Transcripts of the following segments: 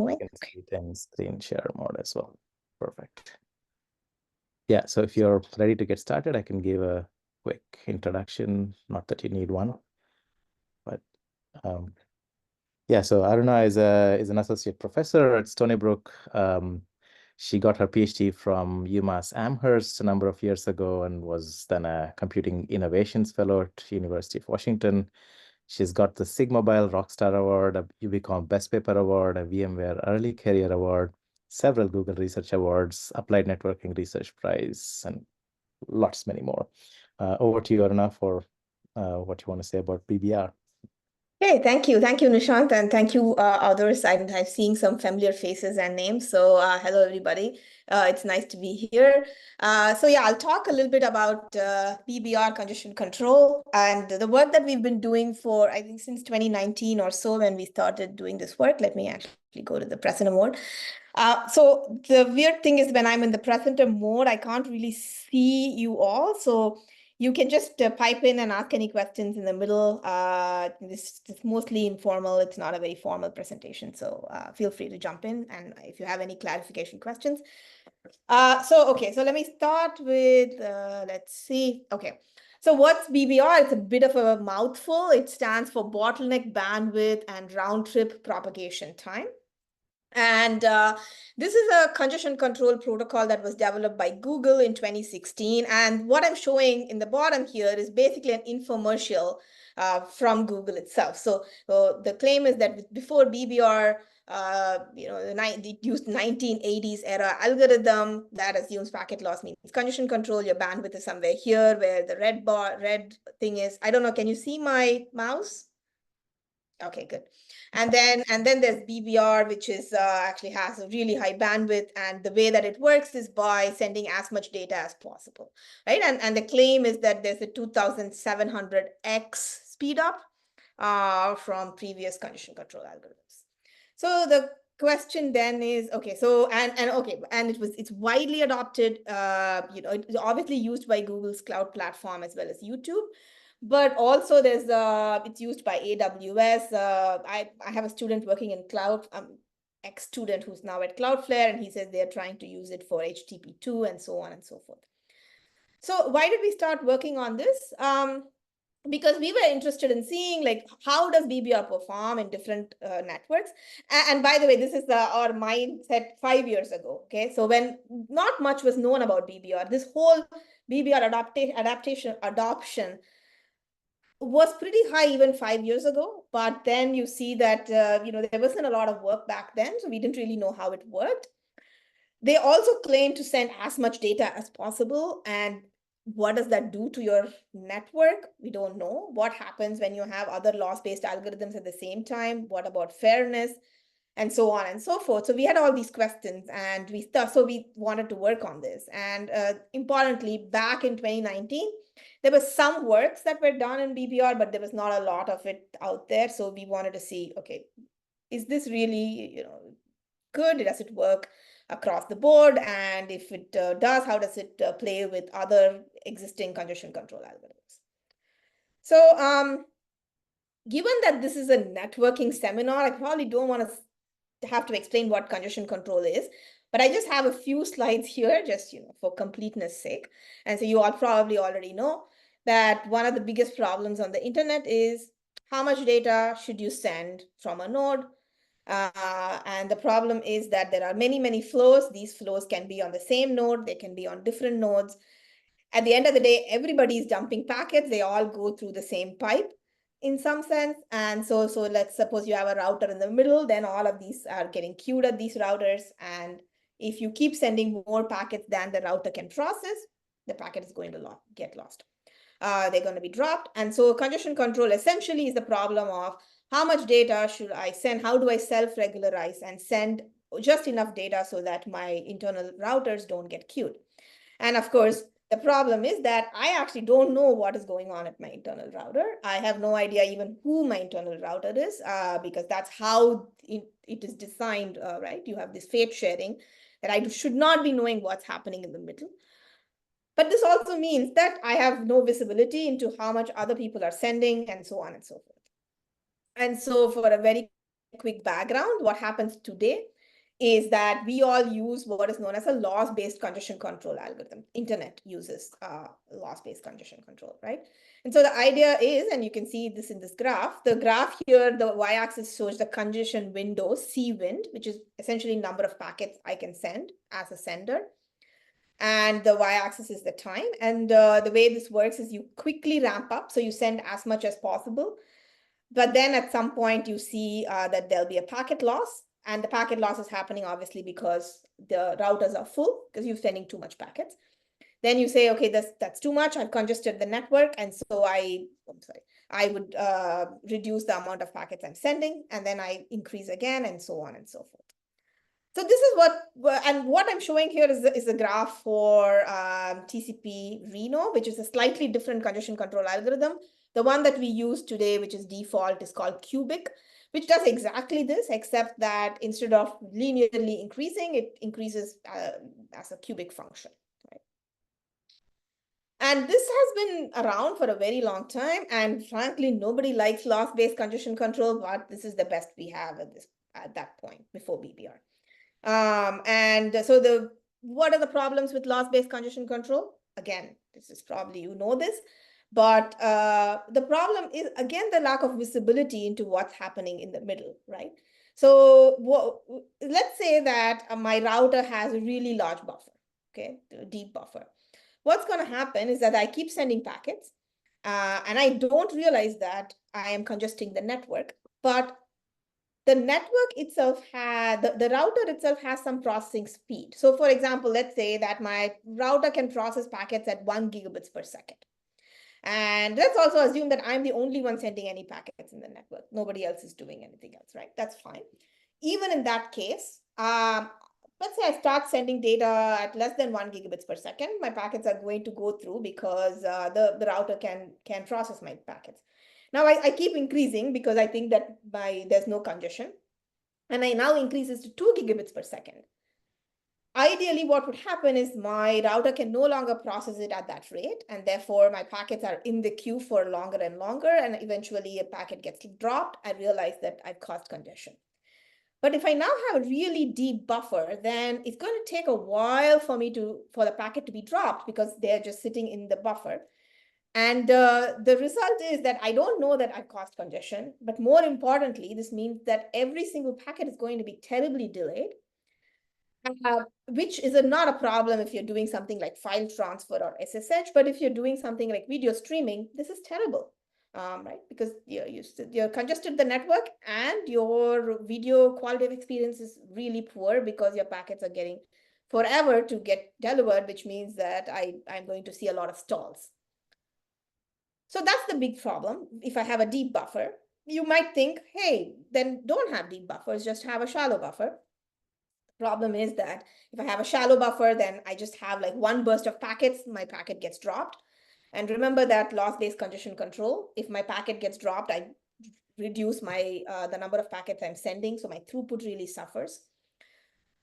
I can see it in screen share mode as well. Perfect. Yeah, so if you're ready to get started, I can give a quick introduction. Not that you need one, but yeah. So Aruna is an associate professor at Stonybrook. She got her PhD from UMass Amherst a number of years ago and was then a Computing Innovations Fellow at University of Washington. She's got the SIGMobile Rockstar Award, a Ubicom Best Paper Award, a VMware Early Career Award, several Google Research Awards, Applied Networking Research Prize, and lots many more. Over to you, Aruna, for what you want to say about BBR. Hey, thank you. Thank you, Nishant, and thank you, others. I'm seeing some familiar faces and names. So hello, everybody. It's nice to be here. So yeah, I'll talk a little bit about BBR congestion control and the work that we've been doing for, I think, since 2019 or so when we started doing this work. Let me actually go to the presenter mode. So the weird thing is when I'm in the presenter mode, I can't really see you all. So you can just pipe in and ask any questions in the middle. This is mostly informal. It's not a very formal presentation. So feel free to jump in. And if you have any clarification questions. Okay, so let me start with, let's see. Okay, so what's BBR? It's a bit of a mouthful. It stands for Bottleneck Bandwidth and Round-trip Propagation Time. And this is a congestion control protocol that was developed by Google in 2016. And what I'm showing in the bottom here is basically an infomercial from Google itself. So the claim is that before BBR, it used 1980s era algorithm that assumes packet loss means congestion control. Your bandwidth is somewhere here where the red thing is. I don't know. Can you see my mouse? Okay, good. And then there's BBR, which is actually has a really high bandwidth. And the way that it works is by sending as much data as possible, right? And the claim is that there's a 2700x speed up from previous congestion control algorithms. So the question then is, okay, so it's widely adopted. It's obviously used by Google's cloud platform as well as YouTube. But also there's it's used by AWS. I have a student working in cloud, ex-student who's now at Cloudflare, and he says they're trying to use it for HTTP2 and so on and so forth. So why did we start working on this? Because we were interested in seeing like how does BBR perform in different networks. And by the way, this is our mindset 5 years ago. Okay, so when not much was known about BBR, this whole BBR adoption was pretty high even 5 years ago, but then you see that there wasn't a lot of work back then, so we didn't really know how it worked. They also claim to send as much data as possible, and what does that do to your network? We don't know. What happens when you have other loss-based algorithms at the same time? What about fairness? And so on and so forth. So we had all these questions, and we wanted to work on this. And importantly, back in 2019, there were some works that were done in BBR, but there was not a lot of it out there. So we wanted to see, okay, is this really good? Does it work across the board? And if it does, how does it play with other existing congestion control algorithms? So given that this is a networking seminar, I probably don't want to have to explain what congestion control is, but I just have a few slides here just for completeness sake. And so you all probably already know that one of the biggest problems on the internet is how much data should you send from a node. And the problem is that there are many flows. These flows can be on the same node, they can be on different nodes. At the end of the day, everybody is dumping packets. They all go through the same pipe in some sense. And so let's suppose you have a router in the middle, then all of these are getting queued at these routers. And if you keep sending more packets than the router can process, the packet is going to get lost. They're going to be dropped. And so congestion control essentially is the problem of how much data should I send? How do I self-regularize and send just enough data so that my internal routers don't get queued? And of course, the problem is that I actually don't know what is going on at my internal router. I have no idea even who my internal router is, because that's how it is designed, right? You have this fate sharing that I should not be knowing what's happening in the middle. But this also means that I have no visibility into how much other people are sending and so on and so forth. And so for a very quick background, what happens today is that we all use what is known as a loss-based congestion control algorithm. Internet uses loss-based congestion control, right? And so the idea is, and you can see this in this graph, the graph here, the y-axis shows the congestion window, C wind, which is essentially number of packets I can send as a sender. And the y-axis is the time. And the way this works is you quickly ramp up, so you send as much as possible. But then at some point you see that there'll be a packet loss, and the packet loss is happening obviously because the routers are full because you're sending too much packets. Then you say, okay, that's too much. I've congested the network, and so I would reduce the amount of packets I'm sending, and then I increase again, and so on and so forth. So this is what I'm showing here is a graph for TCP Reno, which is a slightly different congestion control algorithm. The one that we use today, which is default, is called cubic, which does exactly this, except that instead of linearly increasing, it increases as a cubic function. Right? And this has been around for a very long time. And frankly, nobody likes loss-based congestion control, but this is the best we have at that point before BBR. And so what are the problems with loss-based congestion control? Again, this is probably, you know this, but the problem is, again, the lack of visibility into what's happening in the middle, right? So let's say that my router has a really large buffer, okay, a deep buffer. What's going to happen is that I keep sending packets, and I don't realize that I am congesting the network, but the network itself the router itself has some processing speed. So for example, let's say that my router can process packets at 1 gigabits per second. And let's also assume that I'm the only one sending any packets in the network. Nobody else is doing anything else, right? That's fine. Even in that case, let's say I start sending data at less than 1 gigabits per second, my packets are going to go through because the router can process my packets. Now I keep increasing because I think that there's no congestion. And I now increases to 2 gigabits per second. Ideally, what would happen is my router can no longer process it at that rate. And therefore, my packets are in the queue for longer and longer. And eventually a packet gets dropped. I realize that I've caused congestion. But if I now have a really deep buffer, then it's going to take a while for the packet to be dropped because they're just sitting in the buffer. And the result is that I don't know that I've caused congestion, but more importantly, this means that every single packet is going to be terribly delayed, which is not a problem if you're doing something like file transfer or SSH, but if you're doing something like video streaming, this is terrible, right? Because you're congested the network and your video quality of experience is really poor because your packets are getting forever to get delivered, which means that I'm going to see a lot of stalls. So that's the big problem. If I have a deep buffer, you might think, hey, then don't have deep buffers, just have a shallow buffer. The problem is that if I have a shallow buffer, then I just have like one burst of packets, my packet gets dropped. And remember that loss-based congestion control, if my packet gets dropped, I reduce the number of packets I'm sending, so my throughput really suffers.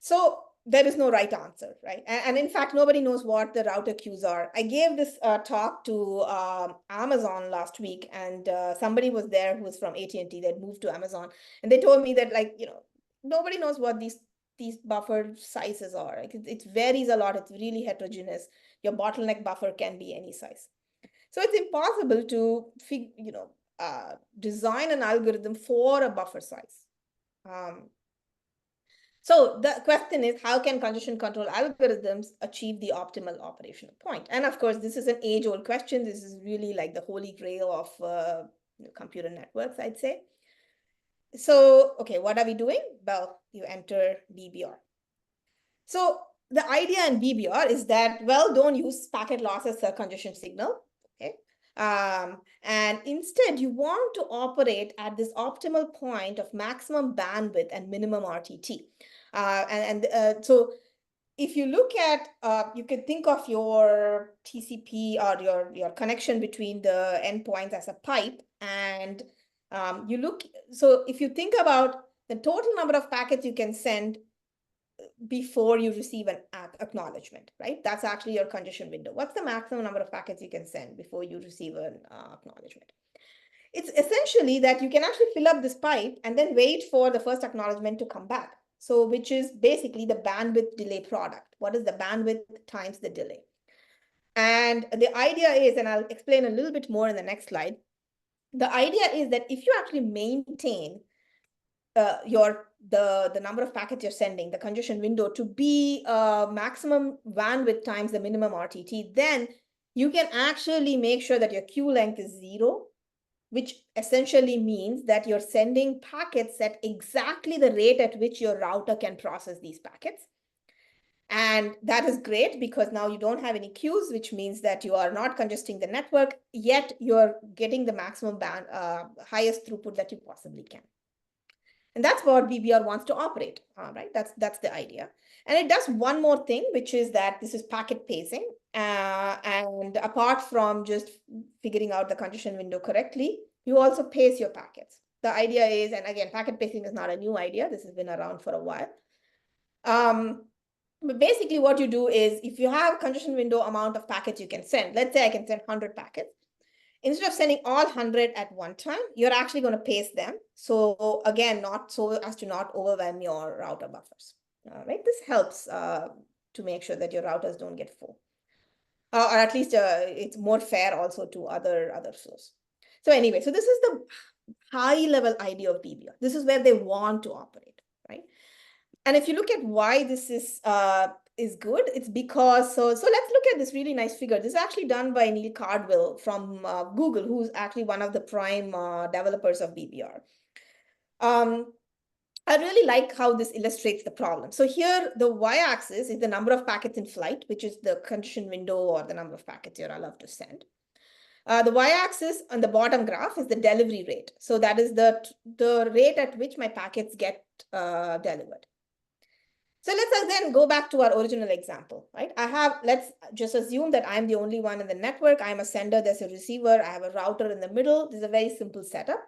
So there is no right answer, right? And in fact, nobody knows what the router queues are. I gave this talk to Amazon last week, and somebody was there who was from AT&T. They'd moved to Amazon, and they told me that, like, nobody knows what these buffer sizes are. Like, it varies a lot. It's really heterogeneous. Your bottleneck buffer can be any size. So it's impossible to design an algorithm for a buffer size. So the question is, how can congestion control algorithms achieve the optimal operational point? And of course, this is an age-old question. This is really like the holy grail of computer networks, I'd say. So, okay, what are we doing? Well, you enter BBR. So the idea in BBR is that, well, don't use packet loss as a congestion signal, okay? And instead, you want to operate at this optimal point of maximum bandwidth and minimum RTT. So if you look at, you could think of your TCP or your connection between the endpoints as a pipe, and so if you think about the total number of packets you can send before you receive an acknowledgement, right? That's actually your congestion window. What's the maximum number of packets you can send before you receive an acknowledgement? It's essentially that you can actually fill up this pipe and then wait for the first acknowledgement to come back. So which is basically the bandwidth delay product. What is the bandwidth times the delay? And the idea is, and I'll explain a little bit more in the next slide, the idea is that if you actually maintain the number of packets you're sending, the congestion window, to be maximum bandwidth times the minimum RTT, then you can actually make sure that your queue length is 0, which essentially means that you're sending packets at exactly the rate at which your router can process these packets. And that is great because now you don't have any queues, which means that you are not congesting the network, yet you're getting the maximum highest throughput that you possibly can. And that's what BBR wants to operate, right? That's the idea. And it does one more thing, which is that this is packet pacing. And apart from just figuring out the congestion window correctly, you also pace your packets. The idea is, and again, packet pacing is not a new idea. This has been around for a while. But basically what you do is, if you have congestion window amount of packets you can send, let's say I can send 100 packets. Instead of sending all 100 at one time, you're actually going to pace them. So again, not so as to not overwhelm your router buffers. Right? This helps to make sure that your routers don't get full. Or at least it's more fair also to other flows. So anyway, so this is the high level idea of BBR. This is where they want to operate, right? And if you look at why this is good, it's because, so let's look at this really nice figure. This is actually done by Neil Cardwell from Google, who's actually one of the prime developers of BBR. I really like how this illustrates the problem. So here, the y-axis is the number of packets in flight, which is the congestion window or the number of packets you're allowed to send. The y-axis on the bottom graph is the delivery rate. So that is the rate at which my packets get delivered. So let's then go back to our original example, right? Let's just assume that I'm the only one in the network. I'm a sender, there's a receiver, I have a router in the middle. This is a very simple setup.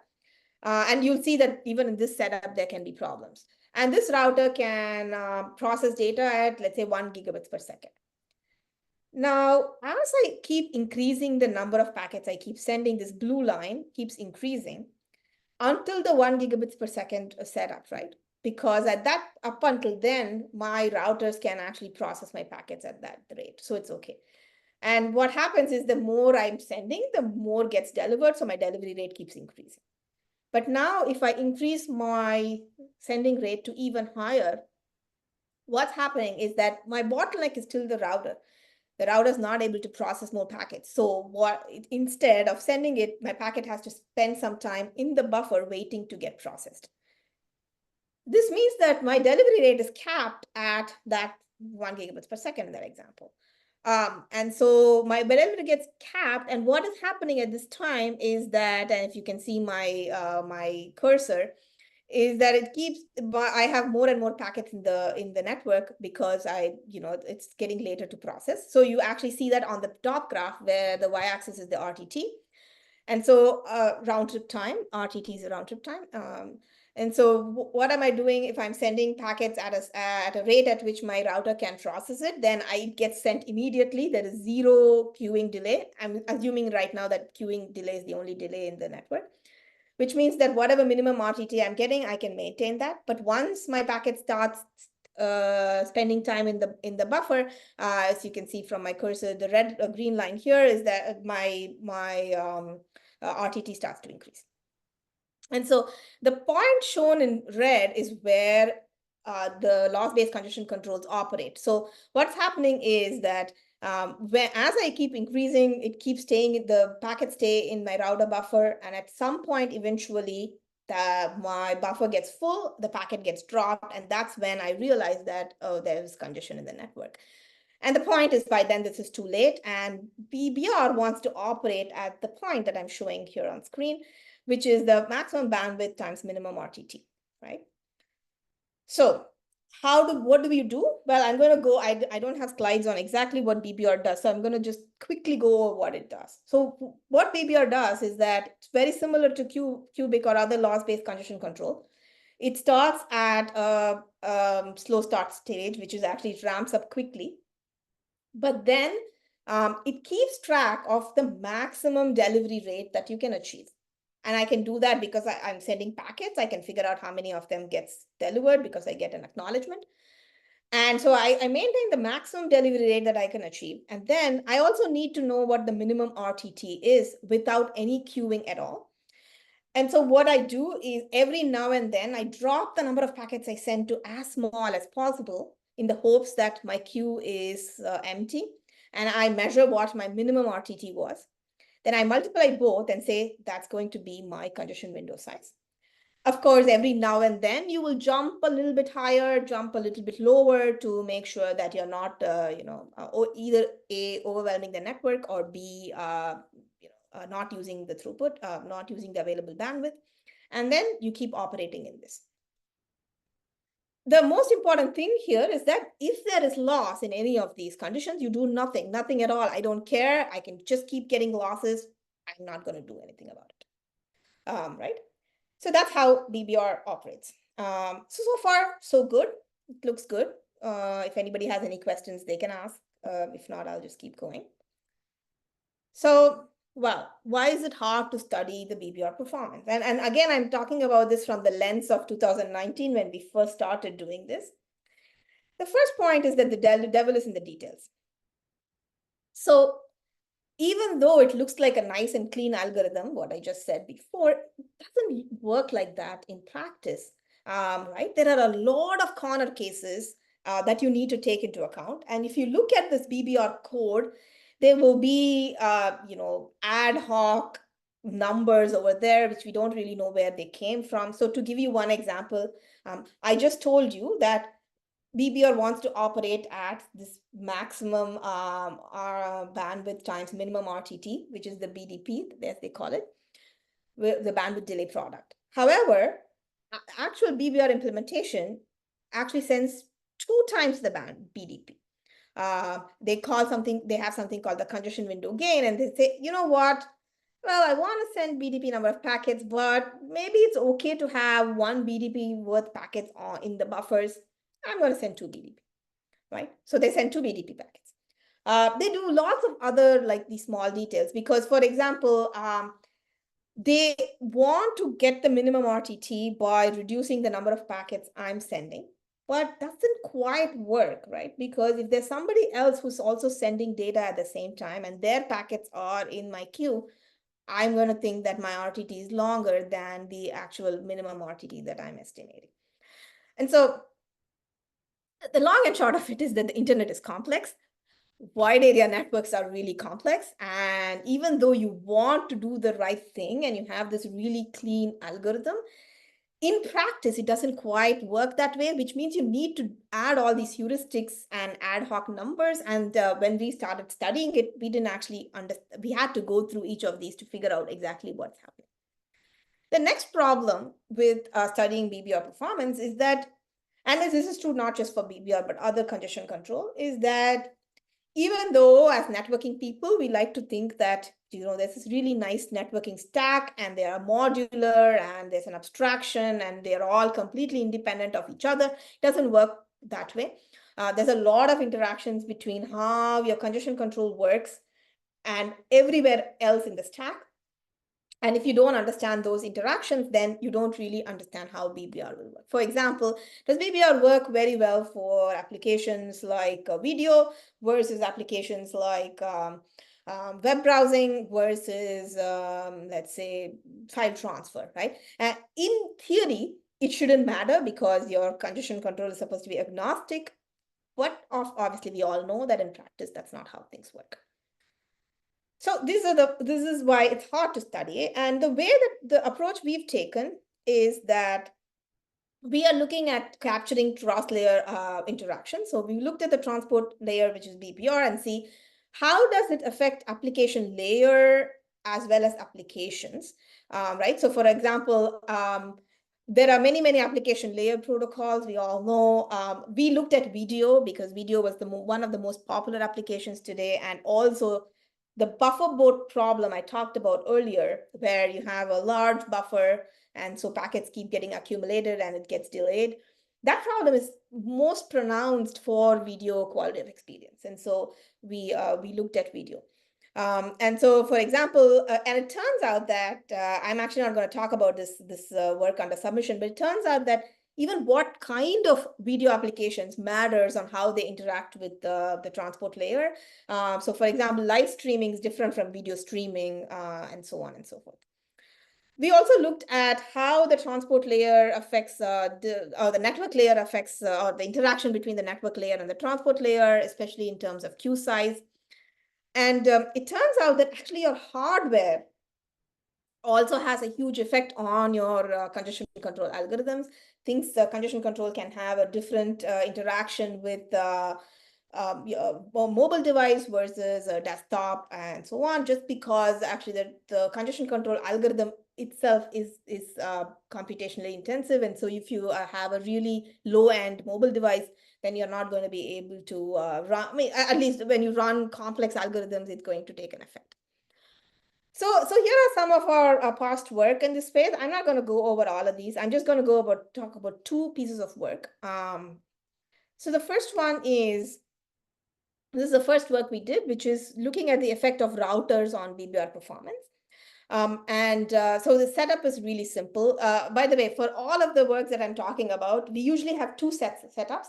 And you'll see that even in this setup, there can be problems. And this router can process data at, let's say, 1 gigabits per second. Now, as I keep increasing the number of packets I keep sending, this blue line keeps increasing until the 1 gigabits per second setup, right? Because up until then, my routers can actually process my packets at that rate. So it's okay. And what happens is the more I'm sending, the more gets delivered. So my delivery rate keeps increasing. But now if I increase my sending rate to even higher, what's happening is that my bottleneck is still the router. The router is not able to process more packets. So instead of sending it, my packet has to spend some time in the buffer waiting to get processed. This means that my delivery rate is capped at that 1 gigabits per second in that example. And so my delivery gets capped. And what is happening at this time is that, and if you can see my cursor, is that I have more and more packets in the network because it's getting later to process. So you actually see that on the top graph where the y-axis is the RTT. And so round trip time, RTT is a round trip time. And so what am I doing if I'm sending packets at a rate at which my router can process it? Then it gets sent immediately. There is 0 queuing delay. I'm assuming right now that queuing delay is the only delay in the network, which means that whatever minimum RTT I'm getting, I can maintain that. But once my packet starts spending time in the buffer, as you can see from my cursor, the green line here is that my RTT starts to increase. And so the point shown in red is where the loss-based congestion controls operate. So what's happening is that as I keep increasing, it keeps the packets stay in my router buffer. And at some point, eventually, my buffer gets full, the packet gets dropped. And that's when I realize that, oh, there's congestion in the network. And the point is, by then, this is too late. And BBR wants to operate at the point that I'm showing here on screen, which is the maximum bandwidth times minimum RTT, right? So what do we do? Well, I'm going to go, I don't have slides on exactly what BBR does, so I'm going to just quickly go over what it does. So what BBR does is that it's very similar to cubic or other loss-based congestion control. It starts at a slow start stage, which is actually, it ramps up quickly. But then it keeps track of the maximum delivery rate that you can achieve. And I can do that because I'm sending packets. I can figure out how many of them gets delivered because I get an acknowledgement. And so I maintain the maximum delivery rate that I can achieve. And then I also need to know what the minimum RTT is without any queuing at all. And so what I do is every now and then I drop the number of packets I send to as small as possible in the hopes that my queue is empty. And I measure what my minimum RTT was. Then I multiply both and say that's going to be my congestion window size. Of course, every now and then you will jump a little bit higher, jump a little bit lower to make sure that you're not, either A, overwhelming the network, or B, not using the throughput, not using the available bandwidth. And then you keep operating in this. The most important thing here is that if there is loss in any of these conditions, you do nothing at all. I don't care. I can just keep getting losses. I'm not going to do anything about it. Right? So that's how BBR operates. So far, so good. It looks good. If anybody has any questions, they can ask. If not, I'll just keep going. So, well, why is it hard to study the BBR performance? And again, I'm talking about this from the lens of 2019 when we first started doing this. The first point is that the devil is in the details. So even though it looks like a nice and clean algorithm, what I just said before, it doesn't work like that in practice, right? There are a lot of corner cases that you need to take into account. And if you look at this BBR code, there will be, ad hoc numbers over there, which we don't really know where they came from. So to give you one example, I just told you that BBR wants to operate at this maximum bandwidth times minimum RTT, which is the BDP, as they call it, the bandwidth delay product. However, actual BBR implementation actually sends 2 times the BDP. They have something called the congestion window gain, and they say, you know what? Well, I want to send BDP number of packets, but maybe it's okay to have 1 BDP worth packets in the buffers. I'm going to send 2 BDP, right? So they send 2 BDP packets. They do lots of other like these small details because, for example, they want to get the minimum RTT by reducing the number of packets I'm sending, but doesn't quite work, right? Because if there's somebody else who's also sending data at the same time and their packets are in my queue, I'm going to think that my RTT is longer than the actual minimum RTT that I'm estimating. And so the long and short of it is that the internet is complex. Wide area networks are really complex. And even though you want to do the right thing and you have this really clean algorithm, in practice, it doesn't quite work that way, which means you need to add all these heuristics and ad hoc numbers. And when we started studying it, we didn't actually understand. We had to go through each of these to figure out exactly what's happening. The next problem with studying BBR performance is that, and this is true not just for BBR, but other congestion control, is that even though as networking people, we like to think that, there's this really nice networking stack and they are modular and there's an abstraction and they're all completely independent of each other. It doesn't work that way. There's a lot of interactions between how your congestion control works and everywhere else in the stack. And if you don't understand those interactions, then you don't really understand how BBR will work. For example, does BBR work very well for applications like video versus applications like web browsing versus, let's say, file transfer, right? And in theory, it shouldn't matter because your congestion control is supposed to be agnostic. But obviously, we all know that in practice, that's not how things work. So this is why it's hard to study. And the way that the approach we've taken is that we are looking at capturing cross-layer interaction. So we looked at the transport layer, which is BBR, and see how does it affect application layer as well as applications, right? So for example, there are many application layer protocols. We all know. We looked at video because video was one of the most popular applications today, and also the bufferbloat problem I talked about earlier, where you have a large buffer and so packets keep getting accumulated and it gets delayed. That problem is most pronounced for video quality of experience. And so we looked at video. And so, for example, and it turns out that I'm actually not going to talk about this work under submission, but it turns out that even what kind of video applications matters on how they interact with the transport layer. So, for example, live streaming is different from video streaming, and so on and so forth. We also looked at how the transport layer affects the network layer affects or the interaction between the network layer and the transport layer, especially in terms of queue size. And it turns out that actually your hardware also has a huge effect on your congestion control algorithms. Congestion control can have a different interaction with your mobile device versus a desktop and so on, just because actually the congestion control algorithm itself is computationally intensive. And so if you have a really low-end mobile device, then you're not going to be able to run, I mean, at least when you run complex algorithms, it's going to take an effect. So here are some of our past work in this space. I'm not going to go over all of these. I'm just going to talk about two pieces of work. So the first one is, this is the first work we did, which is looking at the effect of routers on BBR performance. So the setup is really simple. By the way, for all of the works that I'm talking about, we usually have two setups.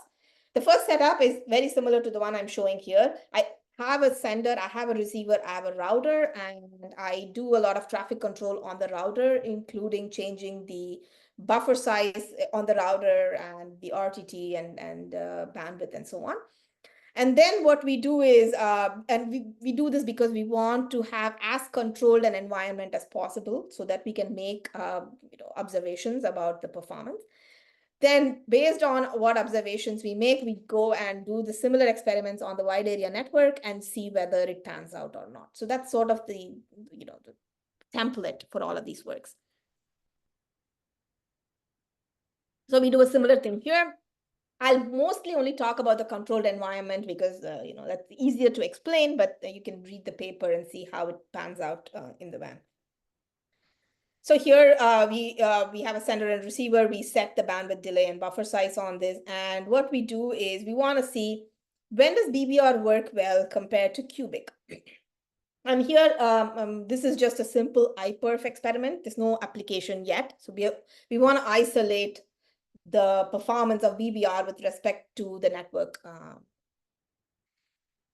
The first setup is very similar to the one I'm showing here. I have a sender, I have a receiver, I have a router, and I do a lot of traffic control on the router, including changing the buffer size on the router and the RTT and bandwidth and so on. And then what we do is, and we do this because we want to have as controlled an environment as possible so that we can make observations about the performance. Then based on what observations we make, we go and do the similar experiments on the wide area network and see whether it pans out or not. So that's sort of the template for all of these works. So we do a similar thing here. I'll mostly only talk about the controlled environment because that's easier to explain, but you can read the paper and see how it pans out in the WAN. So here we have a sender and receiver. We set the bandwidth, delay, and buffer size on this. And what we do is we want to see, when does BBR work well compared to cubic? And here, this is just a simple iPerf experiment. There's no application yet. So we want to isolate the performance of BBR with respect to the network.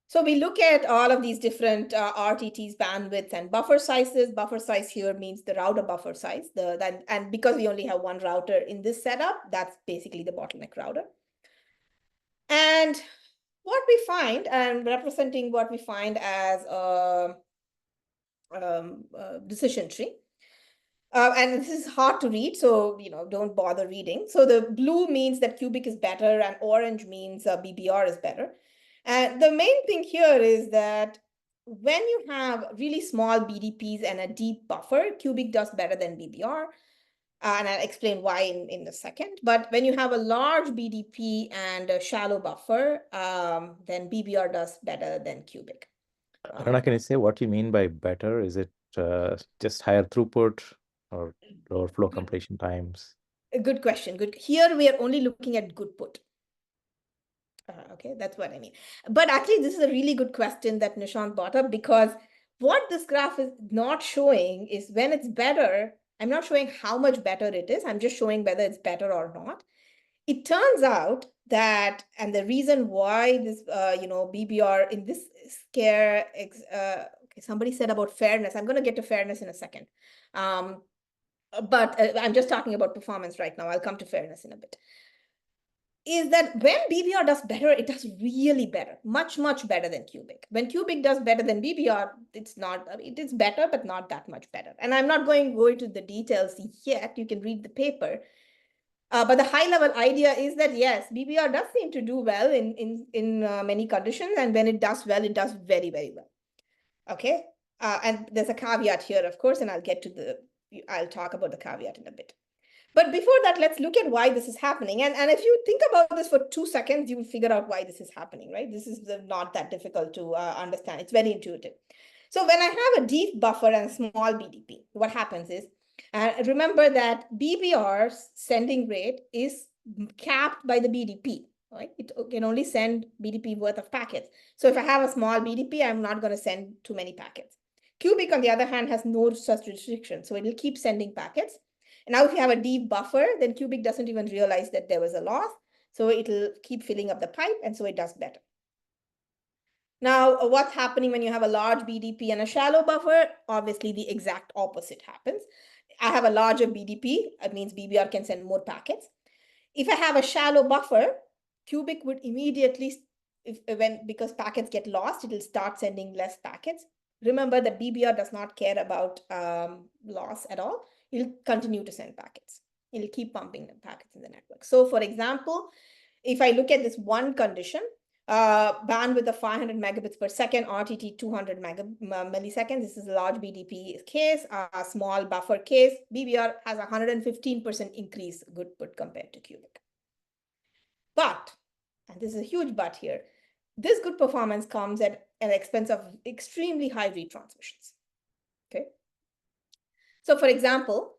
So we look at all of these different RTTs, bandwidths, and buffer sizes. Buffer size here means the router buffer size. And because we only have one router in this setup, that's basically the bottleneck router. And what we find, and representing what we find as a decision tree, and this is hard to read, so don't bother reading. So the blue means that cubic is better, and orange means BBR is better. And the main thing here is that when you have really small BDPs and a deep buffer, cubic does better than BBR. And I'll explain why in a second. But when you have a large BDP and a shallow buffer, then BBR does better than cubic. Aruna, can you say what you mean by better? Is it just higher throughput or lower flow completion times? A good question. Good. Here we are only looking at good put. Okay, that's what I mean. But actually, this is a really good question that Nishant brought up, because what this graph is not showing is when it's better. I'm not showing how much better it is. I'm just showing whether it's better or not. It turns out that, and the reason why this, BBR in this scare, okay, somebody said about fairness. I'm going to get to fairness in a second. But I'm just talking about performance right now. I'll come to fairness in a bit. Is that when BBR does better, it does really better, much, much better than cubic. When cubic does better than BBR, it's not, it is better, but not that much better. And I'm not going to go into the details yet. You can read the paper. But the high level idea is that, yes, BBR does seem to do well in many conditions. And when it does well, it does very, very well. Okay. And there's a caveat here, of course, and I'll talk about the caveat in a bit. But before that, let's look at why this is happening. And if you think about this for 2 seconds, you will figure out why this is happening, right? This is not that difficult to understand. It's very intuitive. So when I have a deep buffer and a small BDP, what happens is, remember that BBR's sending rate is capped by the BDP. right? It can only send BDP worth of packets. So if I have a small BDP, I'm not going to send too many packets. Cubic, on the other hand, has no such restriction, so it will keep sending packets. And now if you have a deep buffer, then Cubic doesn't even realize that there was a loss, so it'll keep filling up the pipe, and so it does better. Now, what's happening when you have a large BDP and a shallow buffer? Obviously, the exact opposite happens. I have a larger BDP, that means BBR can send more packets. If I have a shallow buffer, Cubic would immediately, because packets get lost, it will start sending less packets. Remember that BBR does not care about loss at all. It'll continue to send packets. It'll keep pumping the packets in the network. So for example, if I look at this one condition, bandwidth of 500 megabits per second, RTT 200 milliseconds. This is a large BDP case, a small buffer case. BBR has a 115% increase good put compared to Cubic. But, and this is a huge but here, this good performance comes at an expense of extremely high retransmissions. Okay. So for example,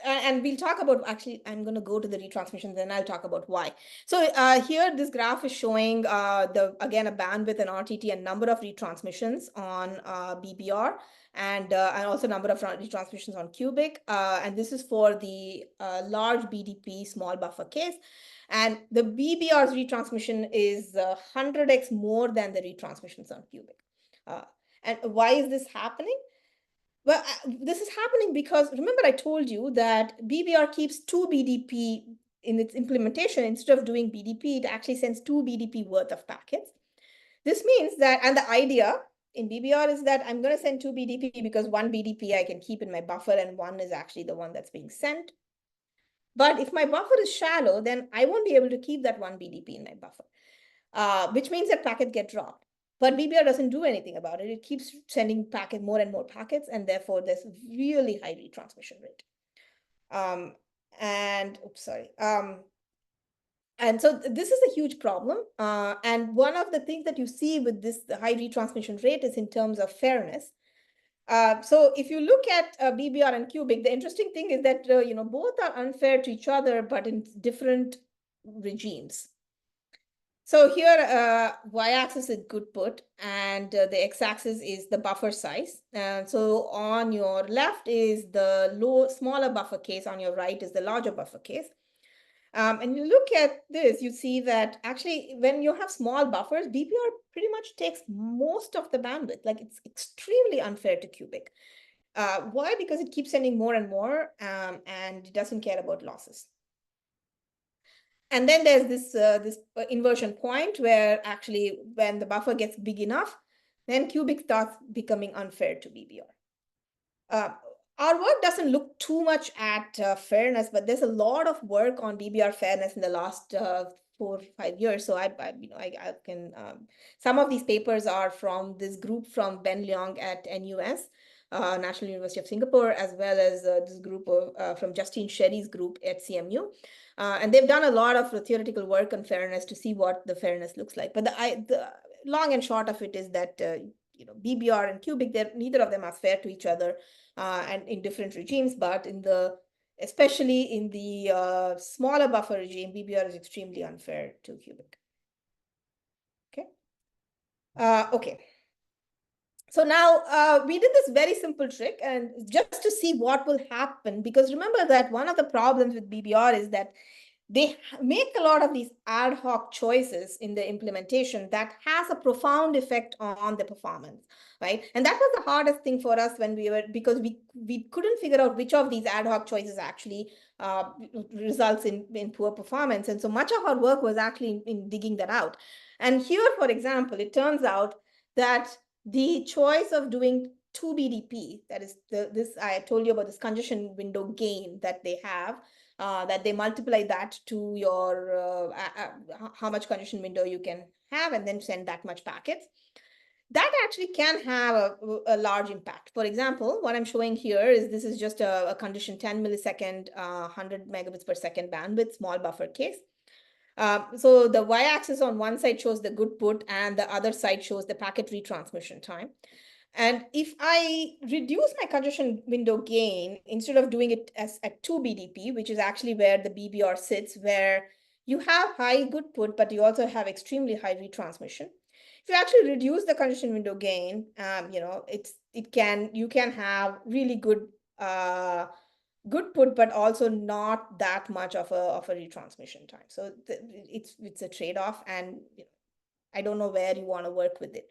and we'll talk about, actually, I'm going to go to the retransmissions and I'll talk about why. So here, this graph is showing, again, a bandwidth and RTT and number of retransmissions on BBR and also number of retransmissions on Cubic. And this is for the large BDP small buffer case. And the BBR's retransmission is 100x more than the retransmissions on Cubic. And why is this happening? Well, this is happening because, remember, I told you that BBR keeps 2 BDP in its implementation. Instead of doing BDP, it actually sends 2 BDP worth of packets. This means that, and the idea in BBR is that I'm going to send 2 BDP because 1 BDP I can keep in my buffer and 1 is actually the one that's being sent. But if my buffer is shallow, then I won't be able to keep that 1 BDP in my buffer, which means that packets get dropped. But BBR doesn't do anything about it. It keeps sending more and more packets, and therefore there's really high retransmission rate. And so this is a huge problem. And one of the things that you see with this high retransmission rate is in terms of fairness. So if you look at BBR and Cubic, the interesting thing is that both are unfair to each other, but in different regimes. So here, y-axis is good put, and the x-axis is the buffer size. And so on your left is the smaller buffer case, on your right is the larger buffer case. And you look at this, you see that actually when you have small buffers, BBR pretty much takes most of the bandwidth. Like, it's extremely unfair to Cubic. Why? Because it keeps sending more and more, and it doesn't care about losses. And then there's this inversion point where actually when the buffer gets big enough, then Cubic starts becoming unfair to BBR. Our work doesn't look too much at fairness, but there's a lot of work on BBR fairness in the last 4 or 5 years. So I can, some of these papers are from this group from Ben Leong at NUS, National University of Singapore, as well as this group from Justine Sherry's group at CMU. And they've done a lot of theoretical work on fairness to see what the fairness looks like. But the long and short of it is that BBR and Cubic, neither of them are fair to each other, and in different regimes. But especially in the smaller buffer regime, BBR is extremely unfair to Cubic. Okay. Okay. So now we did this very simple trick, and just to see what will happen, because remember that one of the problems with BBR is that they make a lot of these ad hoc choices in the implementation that has a profound effect on the performance, right? And that was the hardest thing for us because we couldn't figure out which of these ad hoc choices actually results in poor performance. And so much of our work was actually in digging that out. And here, for example, it turns out that the choice of doing 2 BDP, that is I told you about this congestion window gain that they have, that they multiply that to your how much congestion window you can have, and then send that much packets. That actually can have a large impact. For example, what I'm showing here is this is just a condition 10 millisecond, 100 megabits per second bandwidth, small buffer case. So the y-axis on one side shows the good put, and the other side shows the packet retransmission time. And if I reduce my congestion window gain, instead of doing it as at 2 BDP, which is actually where the BBR sits, where you have high good put, but you also have extremely high retransmission. If you actually reduce the congestion window gain, you can have really good good put, but also not that much of a retransmission time. So it's a trade-off, and I don't know where you want to work with it.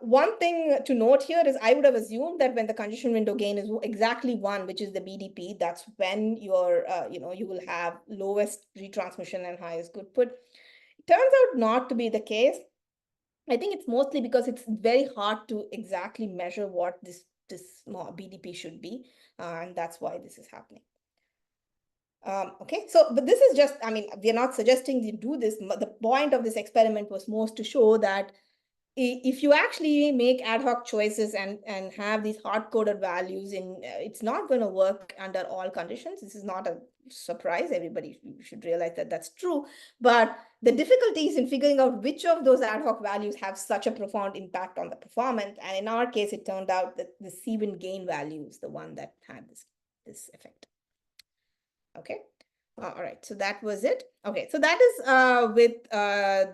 One thing to note here is I would have assumed that when the congestion window gain is exactly 1, which is the BDP, that's when you will have lowest retransmission and highest good put. It turns out not to be the case. I think it's mostly because it's very hard to exactly measure what this small BDP should be, and that's why this is happening. Okay, so, but this is just, I mean, we're not suggesting you do this. The point of this experiment was most to show that if you actually make ad hoc choices and have these hard-coded values it's not going to work under all conditions. This is not a surprise. Everybody should realize that that's true. But the difficulty is in figuring out which of those ad hoc values have such a profound impact on the performance. And in our case, it turned out that the C-win gain value is the one that had this effect. Okay. All right, so that was it. Okay, so that is with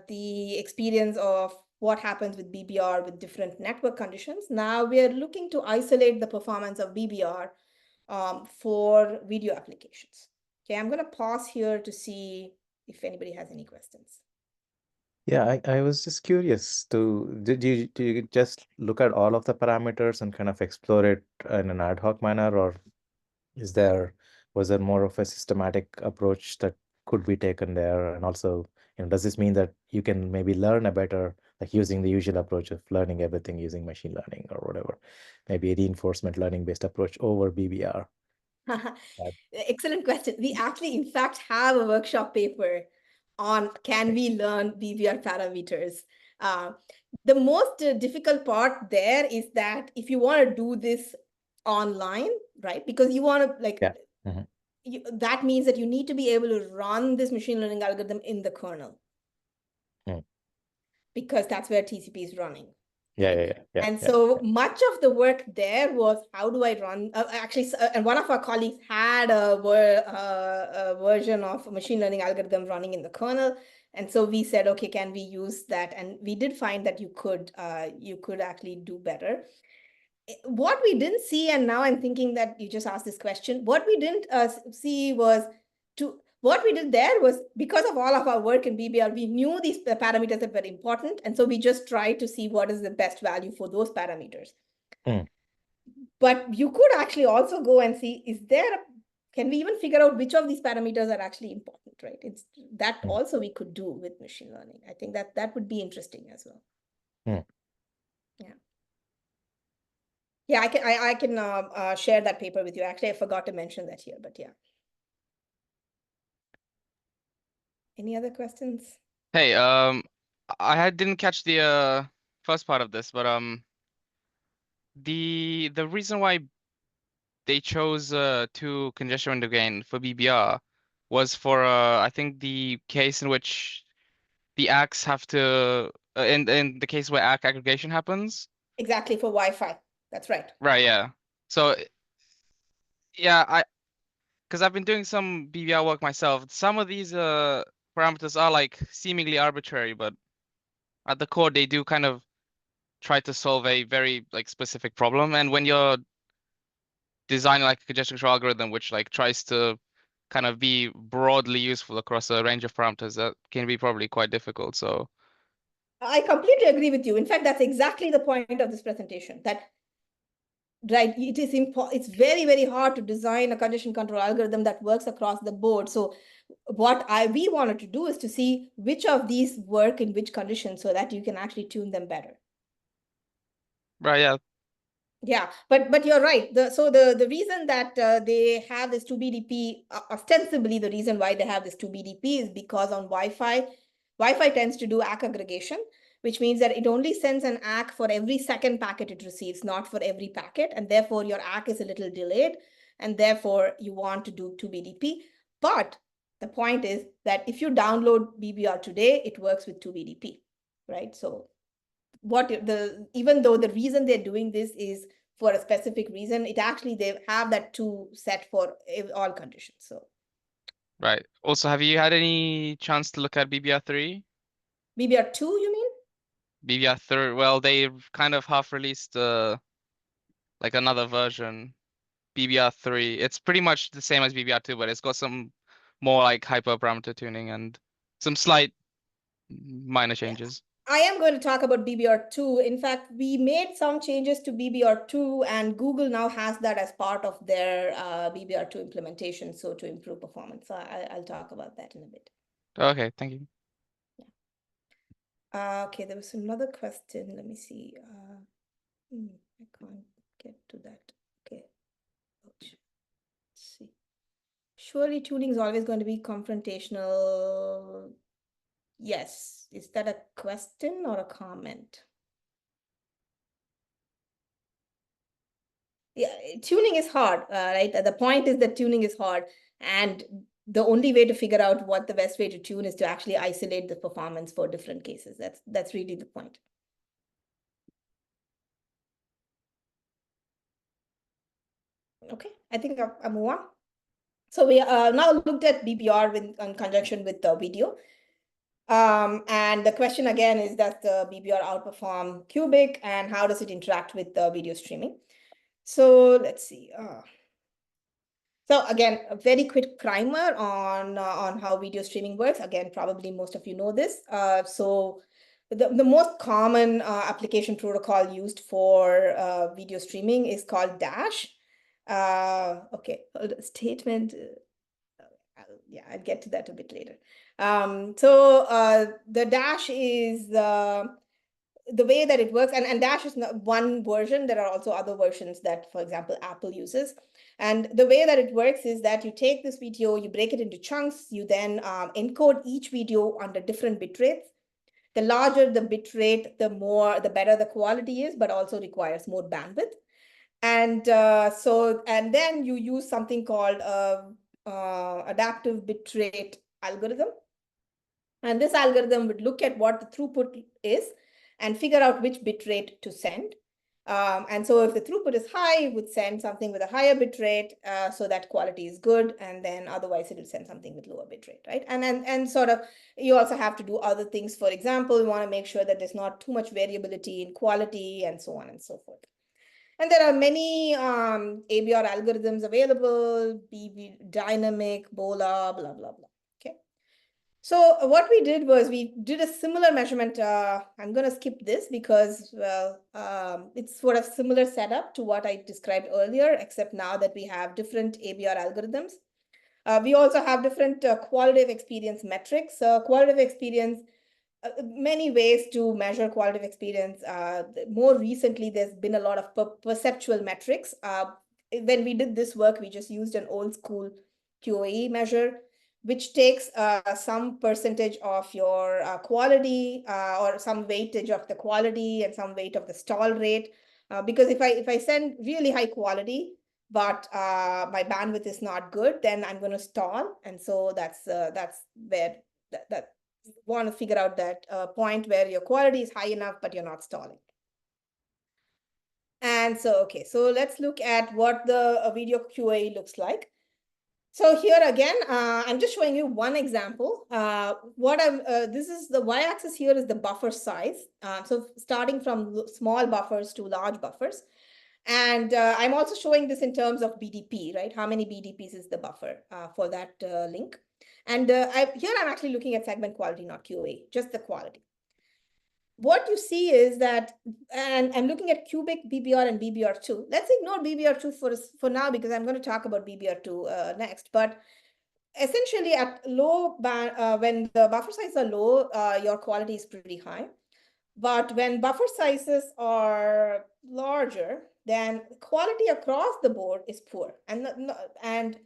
the experience of what happens with BBR with different network conditions. Now we are looking to isolate the performance of BBR for video applications. Okay, I'm going to pause here to see if anybody has any questions. Yeah, I was just curious did you just look at all of the parameters and kind of explore it in an ad hoc manner, or was there more of a systematic approach that could be taken there? And also, does this mean that you can maybe learn a better, like using the usual approach of learning everything using machine learning or whatever, maybe a reinforcement learning based approach over BBR? Excellent question. We actually, in fact, have a workshop paper on can we learn BBR parameters. The most difficult part there is that if you want to do this online, right? Because you want to Yeah. Mm-hmm. That means that you need to be able to run this machine learning algorithm in the kernel. Because that's where TCP is running. Yeah. And so much of the work there was how do I run? And one of our colleagues had a version of a machine learning algorithm running in the kernel. And so we said, okay, can we use that? And we did find that you could actually do better. What we didn't see, and now I'm thinking that you just asked this question, what we didn't see was what we did there was, because of all of our work in BBR, we knew these parameters that were important. And so we just tried to see what is the best value for those parameters. But you could actually also go and see, can we even figure out which of these parameters are actually important, right? It's that also we could do with machine learning. I think that would be interesting as well. Yeah, I can share that paper with you. Actually, I forgot to mention that here, but yeah. Any other questions? Hey, I didn't catch the first part of this, but the reason why they chose 2 congestion window gain for BBR was for I think the case in which the ACKs have to in the case where ACK aggregation happens. Exactly, for Wi-Fi. That's right. Right, yeah. So yeah, because I've been doing some BBR work myself. Some of these parameters are like seemingly arbitrary, but at the core they do kind of try to solve a very like specific problem. And when you're designing like a congestion control algorithm which like tries to kind of be broadly useful across a range of parameters, that can be probably quite difficult. So I completely agree with you. In fact, that's exactly the point of this presentation, that right, it's very, very hard to design a congestion control algorithm that works across the board. So what we wanted to do is to see which of these work in which conditions so that you can actually tune them better. right, yeah. Yeah, but you're right. The reason that they have this 2BDP, ostensibly the reason why they have this 2BDP is because on Wi-Fi tends to do ACK aggregation, which means that it only sends an ACK for every second packet it receives, not for every packet. And therefore your ACK is a little delayed. And therefore you want to do 2BDP. But the point is that if you download BBR today, it works with 2BDP, right? So even though the reason they're doing this is for a specific reason, it actually, they have that 2 set for all conditions. So Right. Also, have you had any chance to look at BBR3? BBR2, you mean? BBR3, well, they've kind of half released like another version, BBR3. It's pretty much the same as BBR2, but it's got some more like hyperparameter tuning and some slight minor changes. I am going to talk about BBR2. In fact, we made some changes to BBR2, and Google now has that as part of their BBR2 implementation, so to improve performance. So I'll talk about that in a bit. Okay, thank you. Okay, there was another question. Let me see. I can't get to that. Okay. Let's see. Surely tuning is always going to be confrontational. Yes. Is that a question or a comment? Yeah, tuning is hard, right? The point is that tuning is hard, and the only way to figure out what the best way to tune is to actually isolate the performance for different cases. That's really the point. Okay, I think I'll move on. So we now looked at BBR in conjunction with the video. And the question again is, does the BBR outperform cubic, and how does it interact with the video streaming? So let's see. So again, a very quick primer on how video streaming works. Again, probably most of you know this. So the most common application protocol used for video streaming is called Dash. Okay, statement. Yeah, I'll get to that a bit later. So the Dash is the way that it works, and Dash is not one version. There are also other versions that, for example, Apple uses. And the way that it works is that you take this video, you break it into chunks, you then encode each video under different bit rates. The larger the bit rate, the better the quality is, but also requires more bandwidth. And and then you use something called adaptive bitrate algorithm. And this algorithm would look at what the throughput is and figure out which bitrate to send. And so if the throughput is high, it would send something with a higher bitrate, so that quality is good. And then otherwise it will send something with lower bitrate, right? And sort of, you also have to do other things. For example, you want to make sure that there's not too much variability in quality, and so on and so forth. And there are many ABR algorithms available, BB dynamic, BOLA, blah, blah, blah. Okay. So what we did was we did a similar measurement. I'm going to skip this because, well, it's sort of similar setup to what I described earlier, except now that we have different ABR algorithms. We also have different quality of experience metrics. Quality of experience, many ways to measure quality of experience. More recently, there's been a lot of perceptual metrics. When we did this work, we just used an old school QoE measure, which takes some percentage of your quality or some weightage of the quality and some weight of the stall rate. Because if I send really high quality, but my bandwidth is not good, then I'm going to stall. And so that's where that want to figure out that point where your quality is high enough, but you're not stalling. And so, okay, so let's look at what the video QA looks like. So here again, I'm just showing you one example. This is the y-axis here is the buffer size. So starting from small buffers to large buffers. And I'm also showing this in terms of BDP, right? How many BDPs is the buffer for that link? And here I'm actually looking at segment quality, not QoE, just the quality. What you see is that, and I'm looking at cubic, BBR, and BBR2. Let's ignore BBR2 for now, because I'm going to talk about BBR2 next. But essentially at low band, when the buffer sizes are low, your quality is pretty high. But when buffer sizes are larger, then quality across the board is poor. And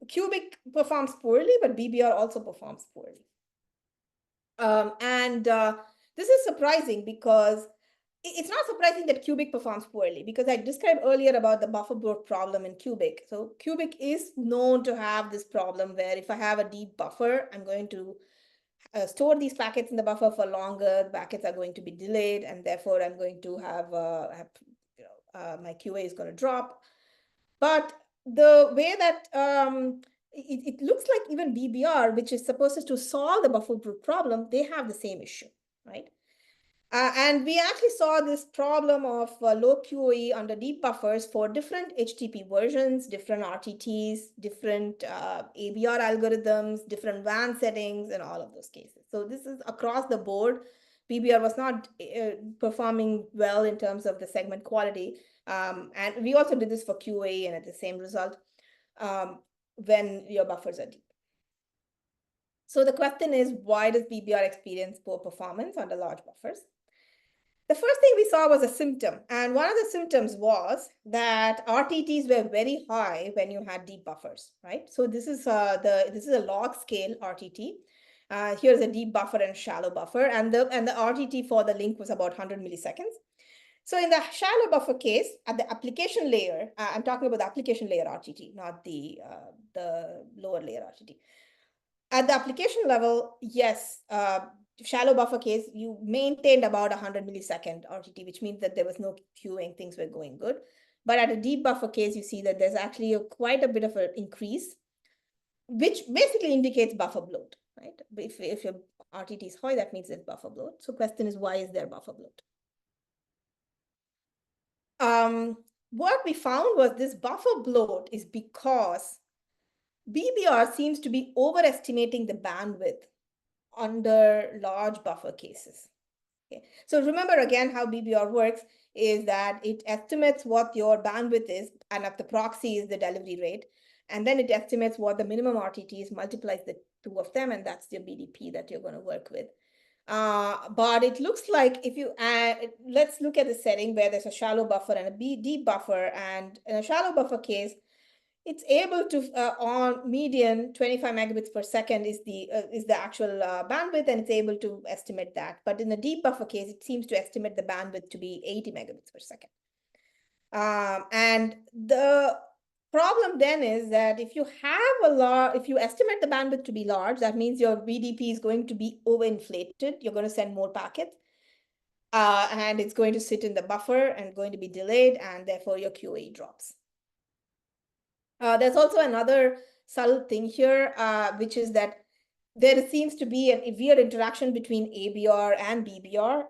cubic performs poorly, but BBR also performs poorly. This is surprising because it's not surprising that cubic performs poorly, because I described earlier about the bufferbloat problem in cubic. So cubic is known to have this problem where if I have a deep buffer, I'm going to store these packets in the buffer for longer, the packets are going to be delayed, and therefore I'm going to have my QA is going to drop. But the way that it looks like even BBR, which is supposed to solve the buffer bloat problem, they have the same issue, right? And we actually saw this problem of low QoE under deep buffers for different HTTP versions, different RTTs, different ABR algorithms, different WAN settings, and all of those cases. So this is across the board. BBR was not performing well in terms of the segment quality. And we also did this for QoE and at the same result when your buffers are deep. So the question is, why does BBR experience poor performance under large buffers? The first thing we saw was a symptom. And one of the symptoms was that RTTs were very high when you had deep buffers, right? So this is a log scale RTT. Here's a deep buffer and shallow buffer. And the RTT for the link was about 100 milliseconds. So in the shallow buffer case, at the application layer, I'm talking about the application layer RTT, not the lower layer RTT. At the application level, yes, shallow buffer case, you maintained about 100 millisecond RTT, which means that there was no queuing, things were going good. But at a deep buffer case, you see that there's actually quite a bit of an increase, which basically indicates buffer bloat, right? If your RTT is high, that means there's buffer bloat. So question is, why is there buffer bloat? What we found was this buffer bloat is because BBR seems to be overestimating the bandwidth under large buffer cases. Okay. So remember again how BBR works is that it estimates what your bandwidth is, and if the proxy is the delivery rate, and then it estimates what the minimum RTT is, multiplies the two of them, and that's your BDP that you're going to work with. But it looks like if you let's look at the setting where there's a shallow buffer and a deep buffer, and in a shallow buffer case, it's able to on median 25 megabits per second is the actual bandwidth, and it's able to estimate that. But in the deep buffer case, it seems to estimate the bandwidth to be 80 megabits per second. And the problem then is that if you have if you estimate the bandwidth to be large, that means your BDP is going to be overinflated. You're going to send more packets, and it's going to sit in the buffer and going to be delayed, and therefore your QoE drops. There's also another subtle thing here, which is that there seems to be a weird interaction between ABR and BBR.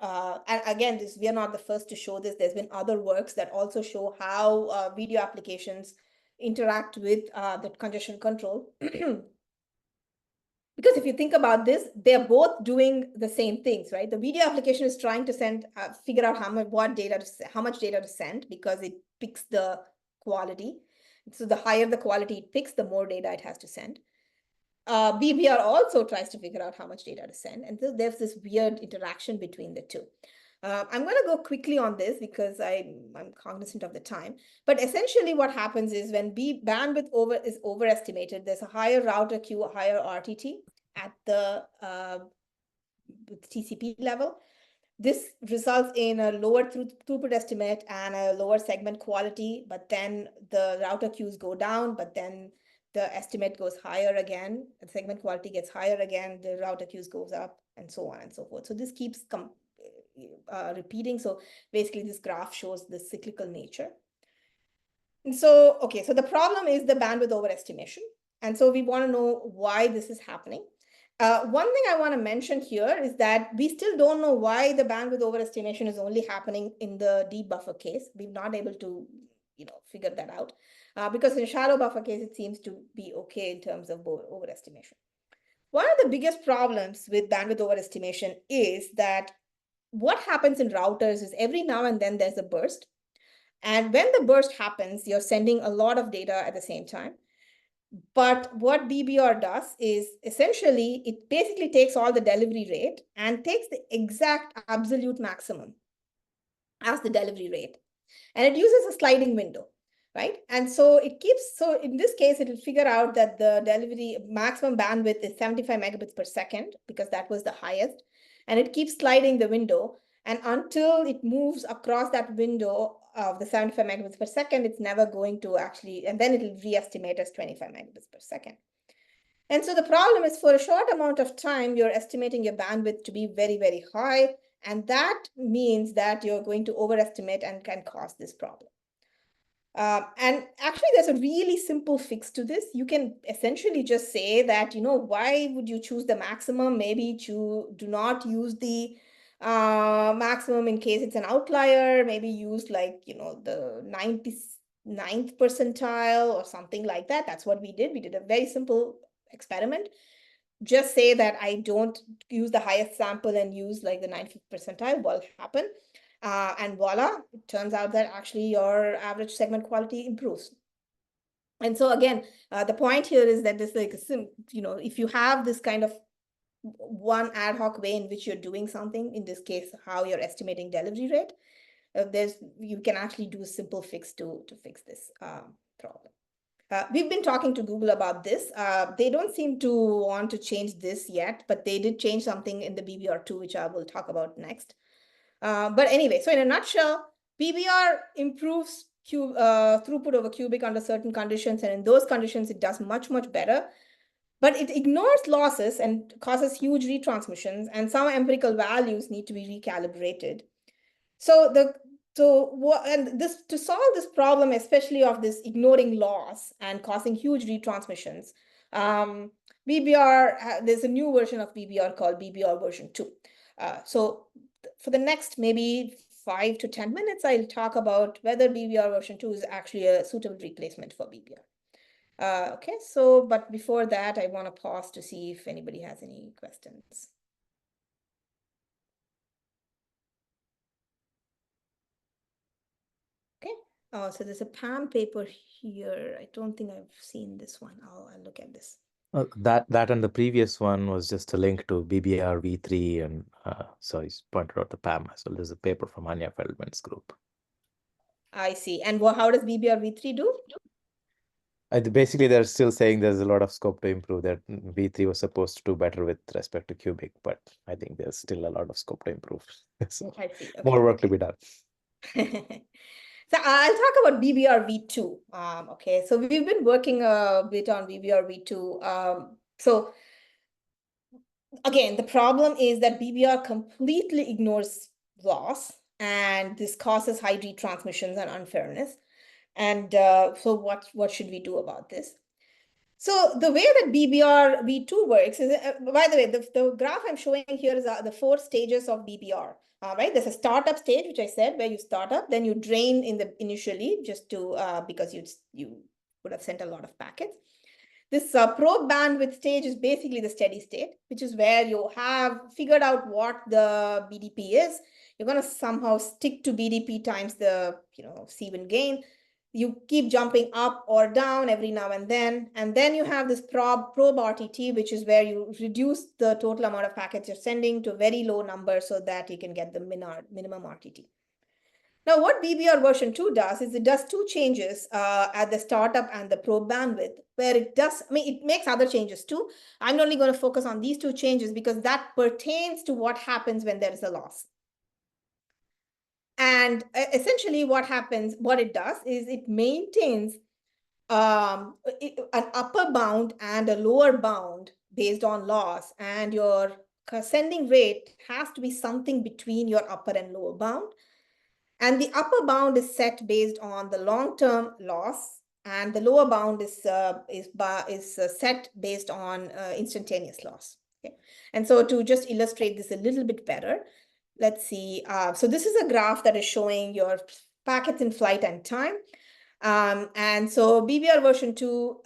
And again, we are not the first to show this. There's been other works that also show how video applications interact with the congestion control. Because if you think about this, they're both doing the same things, right? The video application is trying to figure out how much data to send, because it picks the quality. So the higher the quality it picks, the more data it has to send. BBR also tries to figure out how much data to send. And so there's this weird interaction between the two. I'm going to go quickly on this because I'm cognizant of the time. But essentially what happens is when bandwidth is overestimated, there's a higher router queue, a higher RTT at the TCP level. This results in a lower throughput estimate and a lower segment quality, but then the router queues go down, but then the estimate goes higher again, the segment quality gets higher again, the router queues goes up, and so on and so forth. So this keeps repeating. So basically this graph shows the cyclical nature. And so, okay, so the problem is the bandwidth overestimation. And so we want to know why this is happening. One thing I want to mention here is that we still don't know why the bandwidth overestimation is only happening in the deep buffer case. We're not able to, figure that out because in shallow buffer case, it seems to be okay in terms of overestimation. One of the biggest problems with bandwidth overestimation is that what happens in routers is every now and then there's a burst. And when the burst happens, you're sending a lot of data at the same time. But what BBR does is essentially, it basically takes all the delivery rate and takes the exact absolute maximum as the delivery rate. And it uses a sliding window, right? And so so in this case, it will figure out that the delivery maximum bandwidth is 75 megabits per second, because that was the highest. And it keeps sliding the window. And until it moves across that window of the 75 megabits per second, it's never going to actually, and then it will re-estimate as 25 megabits per second. And so the problem is for a short amount of time, you're estimating your bandwidth to be very, very high. And that means that you're going to overestimate and can cause this problem. And actually, there's a really simple fix to this. You can essentially just say that, why would you choose the maximum? Maybe do not use the maximum in case it's an outlier. Maybe use like, the 99th percentile or something like that. That's what we did. We did a very simple experiment. Just say that I don't use the highest sample and use like the 95th percentile. What will happen? And voila, it turns out that actually your average segment quality improves. And so again, the point here is that this, like, if you have this kind of one ad hoc way in which you're doing something, in this case, how you're estimating delivery rate, you can actually do a simple fix to fix this problem. We've been talking to Google about this. They don't seem to want to change this yet, but they did change something in the BBR2, which I will talk about next. But anyway, so in a nutshell, BBR improves throughput over cubic under certain conditions. And in those conditions, it does much, much better. But it ignores losses and causes huge retransmissions. And some empirical values need to be recalibrated. To solve this problem, especially of this ignoring loss and causing huge retransmissions, BBR, there's a new version of BBR called BBR version 2. So for the next maybe 5 to 10 minutes, I'll talk about whether BBR version 2 is actually a suitable replacement for BBR. Okay, but before that, I want to pause to see if anybody has any questions. Okay, so there's a PAM paper here. I don't think I've seen this one. I'll look at this. That and the previous one was just a link to BBR v3, and so he's pointed out the PAM as well. There's a paper from Anya Feldman's group. I see. And how does BBR v3 do? Basically, they're still saying there's a lot of scope to improve. That v3 was supposed to do better with respect to cubic, but I think there's still a lot of scope to improve. So I see. Okay. More work to be done. So I'll talk about BBR v2. Okay, so we've been working a bit on BBR v2. So again, the problem is that BBR completely ignores loss, and this causes high retransmissions and unfairness. And so what should we do about this? So the way that BBR v2 works is, by the way, the graph I'm showing here is the 4 stages of BBR. Right, there's a startup stage, which I said, where you start up, then you drain initially, just to because you would have sent a lot of packets. This probe bandwidth stage is basically the steady state, which is where you have figured out what the BDP is. You're going to somehow stick to BDP times the C1 gain. You keep jumping up or down every now and then you have this probe RTT, which is where you reduce the total amount of packets you're sending to a very low number so that you can get the minimum RTT. Now, what BBR version 2 does is it does 2 changes at the startup and the probe bandwidth, where it makes other changes too. I'm only going to focus on these 2 changes because that pertains to what happens when there is a loss. And essentially what it does is it maintains an upper bound and a lower bound based on loss, and your sending rate has to be something between your upper and lower bound. And the upper bound is set based on the long-term loss, and the lower bound is set based on instantaneous loss. Okay? And so to just illustrate this a little bit better, let's see. So this is a graph that is showing your packets in flight and time. And so BBR version 2,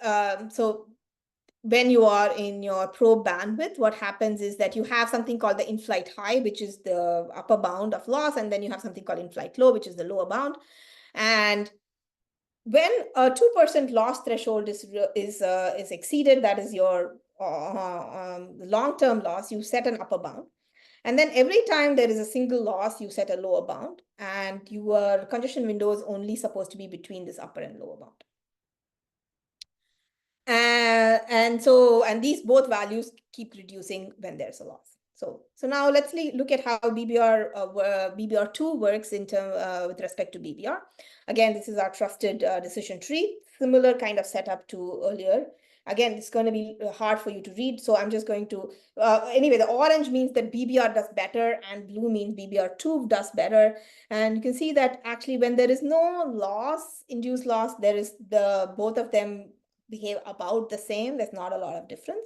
so when you are in your probe bandwidth, what happens is that you have something called the in-flight high, which is the upper bound of loss, and then you have something called in-flight low, which is the lower bound. And when a 2% loss threshold is exceeded, that is your long-term loss, you set an upper bound. And then every time there is a single loss, you set a lower bound, and your congestion window is only supposed to be between this upper and lower bound. And these both values keep reducing when there's a loss. So now let's look at how BBR2 works with respect to BBR. Again, this is our trusted decision tree, similar kind of setup to earlier. Again, it's going to be hard for you to read, so I'm just going to, anyway, the orange means that BBR does better, and blue means BBR2 does better. And you can see that actually when there is no loss, induced loss, there is both of them behave about the same. There's not a lot of difference.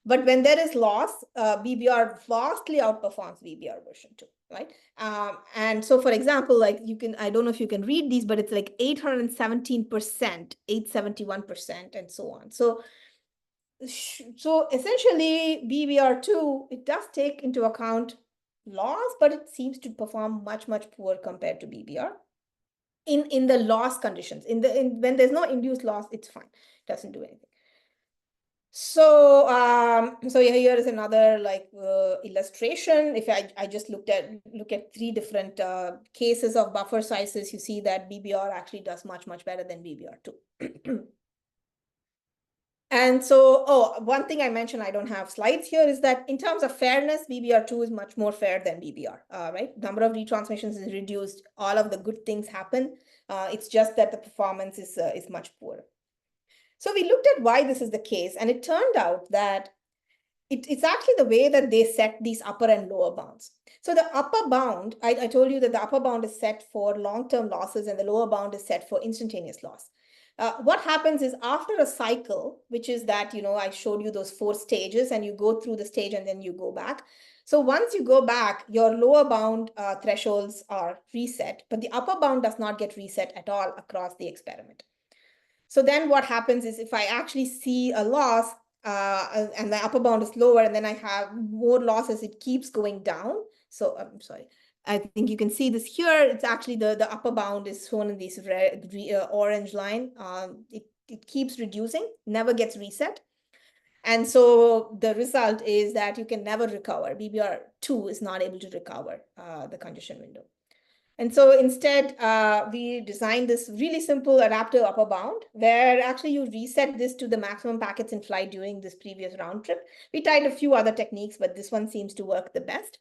But when there is loss, BBR vastly outperforms BBR version 2, right? And so, for example, like I don't know if you can read these, but it's like 817%, 871%, and so on. So essentially, BBR2, it does take into account loss, but it seems to perform much, much poor compared to BBR. In the loss conditions, when there's no induced loss, it's fine. It doesn't do anything. So, so here is another like illustration. If I just look at 3 different cases of buffer sizes, you see that BBR actually does much, much better than BBR2. And so, one thing I mentioned, I don't have slides here, is that in terms of fairness, BBR2 is much more fair than BBR, right? Number of retransmissions is reduced. All of the good things happen. It's just that the performance is much poorer. So we looked at why this is the case, and it turned out that it's actually the way that they set these upper and lower bounds. So the upper bound, I told you that the upper bound is set for long-term losses and the lower bound is set for instantaneous loss. What happens is after a cycle, which is that, I showed you those 4 stages, and you go through the stage and then you go back. So once you go back, your lower bound thresholds are reset, but the upper bound does not get reset at all across the experiment. So then what happens is if I actually see a loss and the upper bound is lower and then I have more losses, it keeps going down. So I'm sorry, I think you can see this here. It's actually the upper bound is shown in this red, orange line. It keeps reducing, never gets reset. And so the result is that you can never recover. BBR2 is not able to recover the congestion window. And so instead, we designed this really simple adaptive upper bound where actually you reset this to the maximum packets in flight during this previous round trip. We tried a few other techniques, but this one seems to work the best.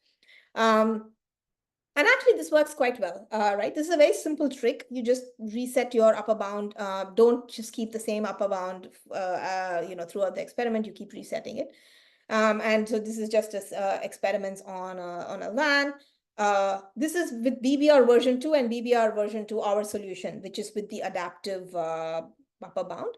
And actually, this works quite well, right? This is a very simple trick. You just reset your upper bound. Don't just keep the same upper bound, throughout the experiment. You keep resetting it. And so this is just as experiments on a LAN. This is with BBR version 2 and BBR version 2, our solution, which is with the adaptive upper bound.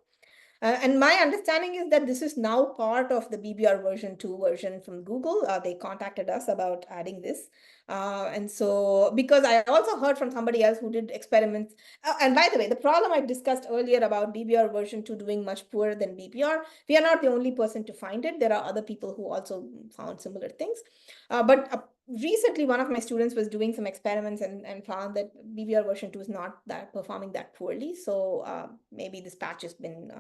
And my understanding is that this is now part of the BBR version 2 version from Google. They contacted us about adding this. And so, because I also heard from somebody else who did experiments. And by the way, the problem I discussed earlier about BBR version 2 doing much poorer than BBR, we are not the only person to find it. There are other people who also found similar things. But recently, one of my students was doing some experiments and found that BBR version 2 is not performing that poorly. So maybe this patch has been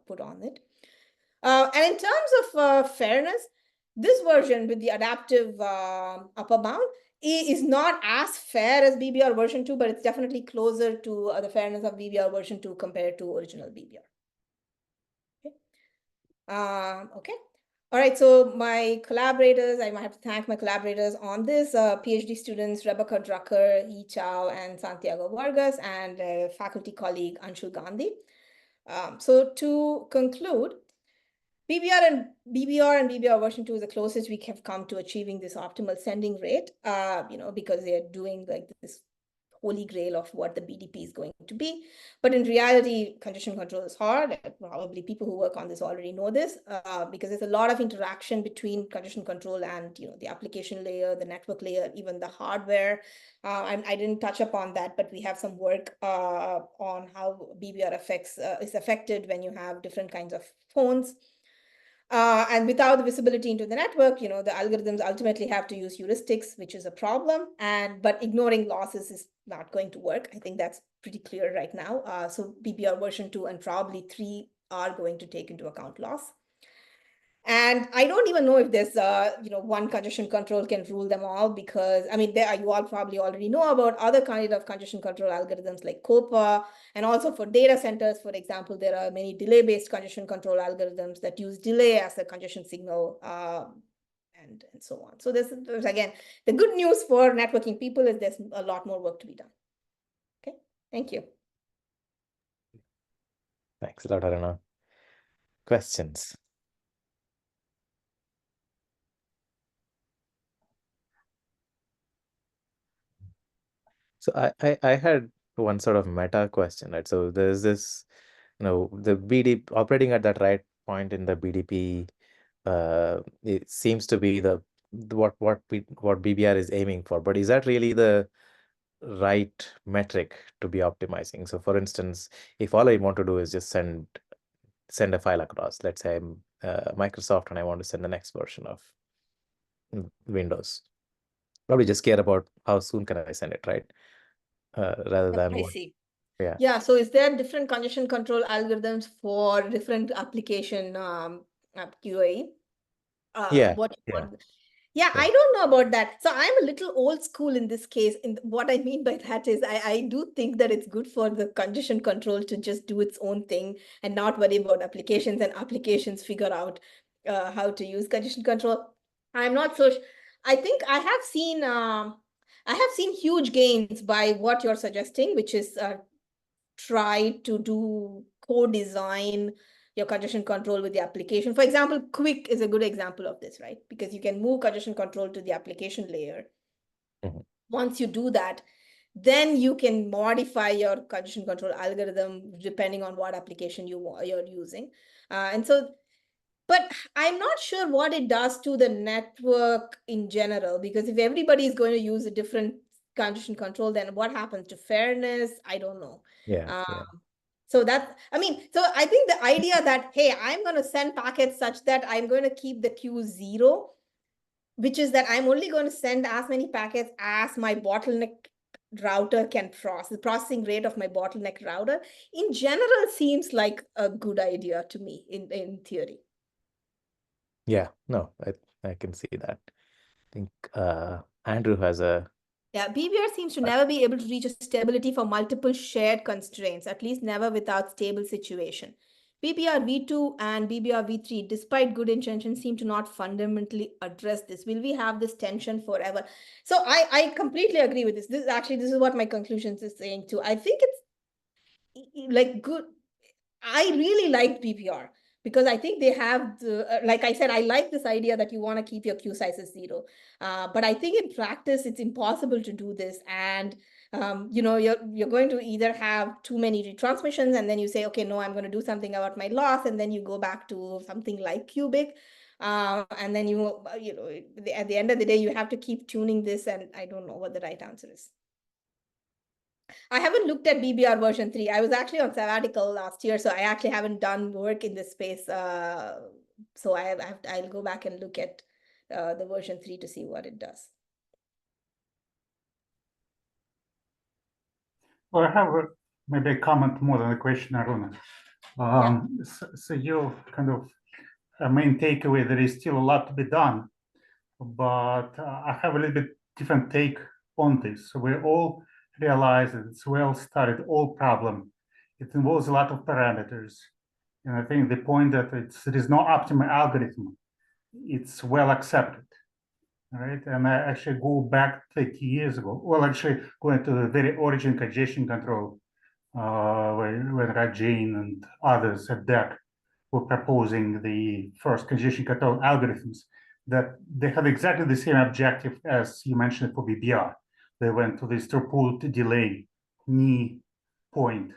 put on it. And in terms of fairness, this version with the adaptive upper bound is not as fair as BBR version 2, but it's definitely closer to the fairness of BBR version 2 compared to original BBR. Okay. All right, so my collaborators, I might have to thank my collaborators on this, PhD students, Rebecca Drucker, Yi Chao, and Santiago Vargas, and faculty colleague Anshul Gandhi. So to conclude, BBR and BBR version 2 is the closest we have come to achieving this optimal sending rate, because they are doing like this holy grail of what the BDP is going to be. But in reality, congestion control is hard. Probably people who work on this already know this, because there's a lot of interaction between congestion control and the application layer, the network layer, even the hardware. I didn't touch upon that, but we have some work on how BBR is affected when you have different kinds of phones. And without the visibility into the network, the algorithms ultimately have to use heuristics, which is a problem. But ignoring losses is not going to work. I think that's pretty clear right now. So BBR version 2 and probably 3 are going to take into account loss. And I don't even know if there's one congestion control can rule them all, because you all probably already know about other kind of congestion control algorithms like COPA, and also for data centers, for example, there are many delay-based congestion control algorithms that use delay as a congestion signal, and so on. So there's again, the good news for networking people is there's a lot more work to be done. Okay, thank you. Thanks a lot, Aruna. questions? So I had one sort of meta question, right? So there's this, the BD operating at that right point in the BDP, it seems to be what BBR is aiming for. But is that really the right metric to be optimizing? So for instance, if all I want to do is just send a file across, let's say I'm Microsoft and I want to send the next version of Windows, probably just care about how soon can I send it, right? Rather than I see. Yeah. Yeah. So is there different congestion control algorithms for different application QA? Yeah. What Yeah. Yeah, Yeah. I don't know about that. So I'm a little old school in this case. What I mean by that is I do think that it's good for the congestion control to just do its own thing and not worry about applications, and applications figure out how to use congestion control. I'm not so. I think I have seen huge gains by what you're suggesting, which is try to do co-design your congestion control with the application. For example, Quick is a good example of this, right? Because you can move congestion control to the application layer. Mhm. Once you do that, then you can modify your congestion control algorithm depending on what application you're using. But I'm not sure what it does to the network in general, because if everybody is going to use a different congestion control, then what happens to fairness? I don't know. Yeah. Yeah. So I think the idea that, hey, I'm going to send packets such that I'm going to keep the queue 0, which is that I'm only going to send as many packets as my bottleneck router can process. The processing rate of my bottleneck router in general seems like a good idea to me in theory. Yeah. No, I can see that. I think Andrew has a Yeah, BBR seems to never be able to reach a stability for multiple shared constraints, at least never without stable situation. BBR V2 and BBR V3, despite good intentions, seem to not fundamentally address this. Will we have this tension forever? So I completely agree with this. This is what my conclusions is saying too. I think it's like good. I really liked BBR because I think they have like I said, I like this idea that you want to keep your queue sizes 0. But I think in practice, it's impossible to do this. And you're going to either have too many retransmissions, and then you say, okay, no, I'm going to do something about my loss, and then you go back to something like cubic. And then at the end of the day, you have to keep tuning this, and I don't know what the right answer is. I haven't looked at BBR version 3. I was actually on sabbatical last year, so I actually haven't done work in this space. So I'll go back and look at the version 3 to see what it does. Well, I have maybe a comment more than a question, Aruna. So you kind of main takeaway, there is still a lot to be done, but I have a little bit different take on this. So we all realize that it's well-studied old problem. It involves a lot of parameters. And I think the point that there is no optimal algorithm, it's well accepted. Right, and I actually go back 30 years ago. Well, actually, going to the very origin congestion control, when Rajan and others at DEC were proposing the first congestion control algorithms, that they had exactly the same objective as you mentioned for BBR. They went to this throughput delay knee point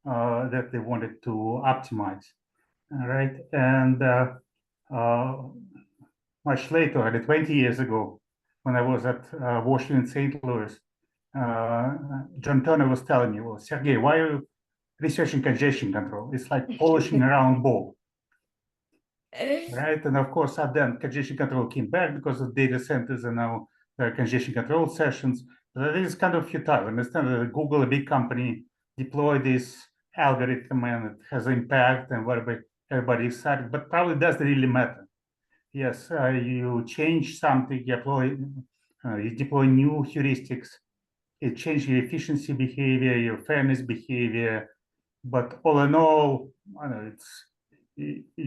that they wanted to optimize. All right, and much later, 20 years ago, when I was at Washington, St. Louis, John Turner was telling me, well, Sergey, why are you researching congestion control? It's like polishing a round ball, right? And of course, then congestion control came back because of data centers and now there are congestion control sessions. But it is kind of futile. I understand that Google, a big company, deployed this algorithm and it has impact and whatever, everybody excited, but probably doesn't really matter. Yes, you change something, you deploy new heuristics, it changes your efficiency behavior, your fairness behavior, but all in all, I know it's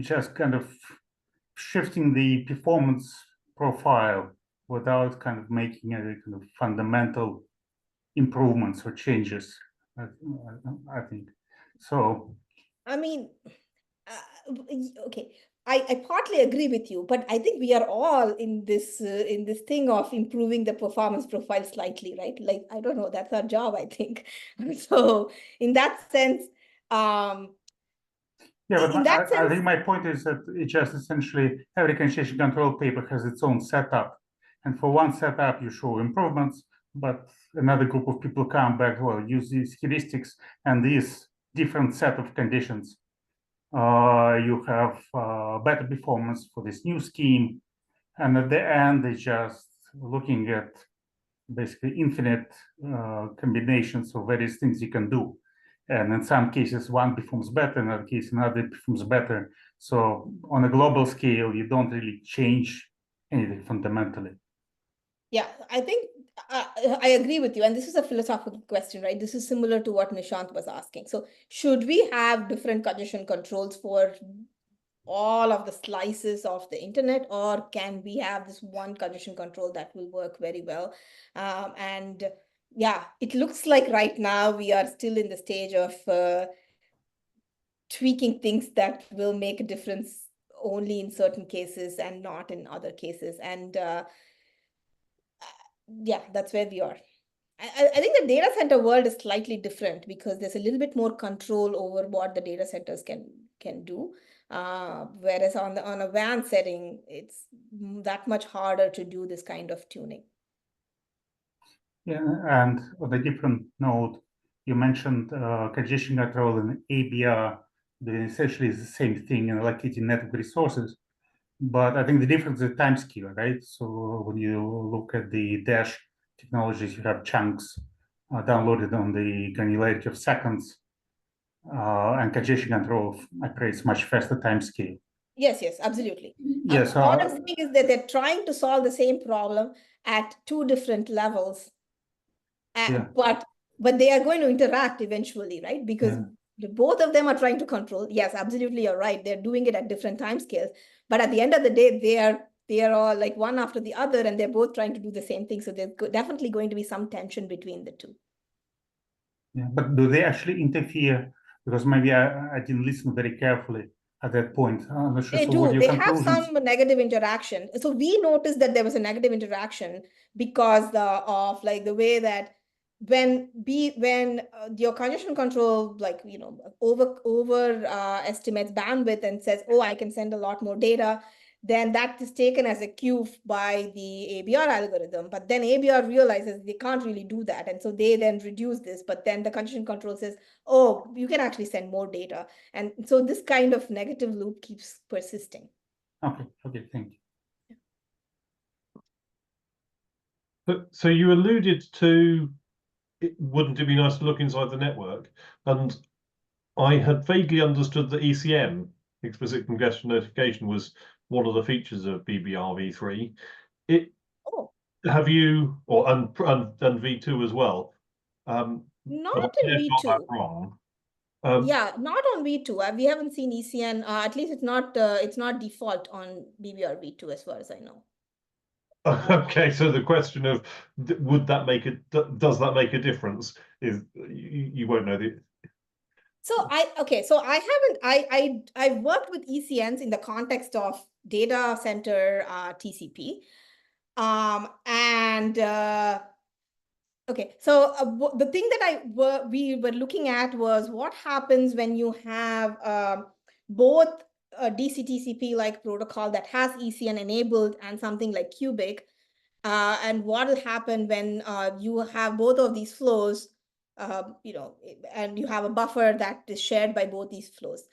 just kind of shifting the performance profile without kind of making any kind of fundamental improvements or changes, I think. So, I mean, okay. I partly agree with you, but I think we are all in this thing of improving the performance profile slightly, right? Like, I don't know, that's our job, I think. So in that sense, Yeah, but I think my point is that it just essentially every congestion control paper has its own setup. And for one setup, you show improvements, but another group of people come back, well, use these heuristics and these different set of conditions. You have better performance for this new scheme. And at the end, they're just looking at basically infinite combinations of various things you can do. And in some cases, one performs better, in other cases, another performs better. So on a global scale, you don't really change anything fundamentally. Yeah, I think I agree with you. And this is a philosophical question, right? This is similar to what Nishant was asking. So should we have different congestion controls for all of the slices of the internet, or can we have this one congestion control that will work very well? And yeah, it looks like right now we are still in the stage of tweaking things that will make a difference only in certain cases and not in other cases. And yeah, that's where we are. I think the data center world is slightly different because there's a little bit more control over what the data centers can do. Whereas on a WAN setting, it's that much harder to do this kind of tuning. Yeah, and on a different note, you mentioned congestion control and ABR. They're essentially the same thing in allocating network resources. But I think the difference is time scale, right? So when you look at the Dash technologies, you have chunks downloaded on the granularity of seconds, and congestion control operates much faster time scale. Yes, absolutely. Yes. All I'm saying is that they're trying to solve the same problem at two different levels, but they are going to interact eventually, right? Because both of them are trying to control. Yes, absolutely, you're right. They're doing it at different time scales, but at the end of the day, they are all like one after the other, and they're both trying to do the same thing. So there's definitely going to be some tension between the two. Yeah, but do they actually interfere? Because maybe I didn't listen very carefully at that point. I'm not sure. They do. They have some negative interaction. So we noticed that there was a negative interaction because of like the way that when your congestion control overestimates bandwidth and says, oh, I can send a lot more data, then that is taken as a cue by the ABR algorithm. But then ABR realizes they can't really do that. And so they then reduce this. But then the congestion control says, oh, you can actually send more data. And so this kind of negative loop keeps persisting. Okay, thank you. So you alluded to, wouldn't it be nice to look inside the network? And I had vaguely understood that ECN, explicit congestion notification, was one of the features of BBR v3. Have you, and v2 as well? Not in v2. Wrong. Yeah, not on v2. We haven't seen ECN. At least it's not default on BBR v2 as far as I know. Okay, so the question of does that make a difference is you won't know the. So I've worked with ECNs in the context of data center TCP, okay. So the thing that we were looking at was what happens when you have both a DC TCP like protocol that has ECN enabled and something like Cubic, and what will happen when you have both of these flows. And you have a buffer that is shared by both these flows.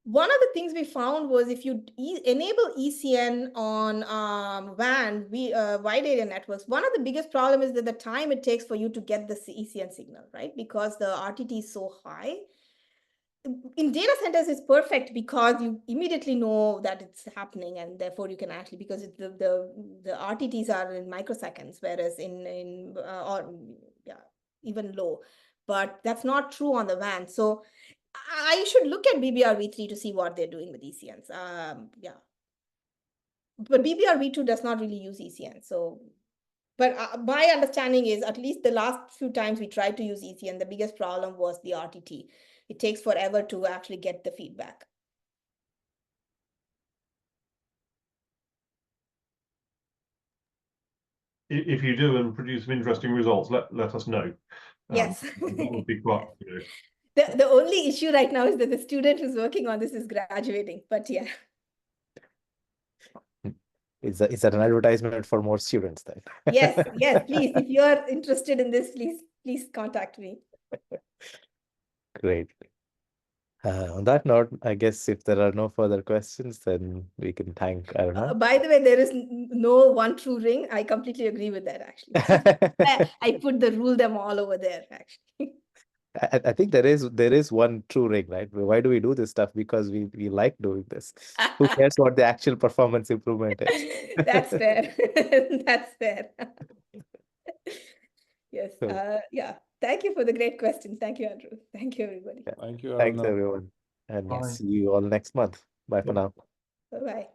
One of the things we found was if you enable ECN on WAN, wide area networks, one of the biggest problems is that the time it takes for you to get the ECN signal, right? Because the RTT is so high. In data centers, it's perfect because you immediately know that it's happening, and therefore you can actually, because the RTTs are in microseconds, whereas even low, but that's not true on the WAN. So I should look at BBR v3 to see what they're doing with ECNs. But BBR v2 does not really use ECN. So, but my understanding is at least the last few times we tried to use ECN, the biggest problem was the RTT. It takes forever to actually get the feedback. if you do and produce some interesting results, let us know. Yes. That would be quite, you know. The only issue right now is that the student who's working on this is graduating, but yeah. Is that an advertisement for more students then? Yes, yes, please. If you're interested in this, please contact me. Great. On that note, I guess if there are no further questions, then we can thank Aruna. By the way, there is no one true ring. I completely agree with that, actually. I put the rule them all over there, actually. I think there is one true ring, right? Why do we do this stuff? Because we like doing this. Who cares what the actual performance improvement is? That's fair. That's fair. Yes. So, Yeah. Thank you for the great questions. Thank you, Andrew. Thank you, everybody. yeah. Thank you, Thanks, Aruna. everyone. And Bye. see you all next month. Bye for now. Bye-bye.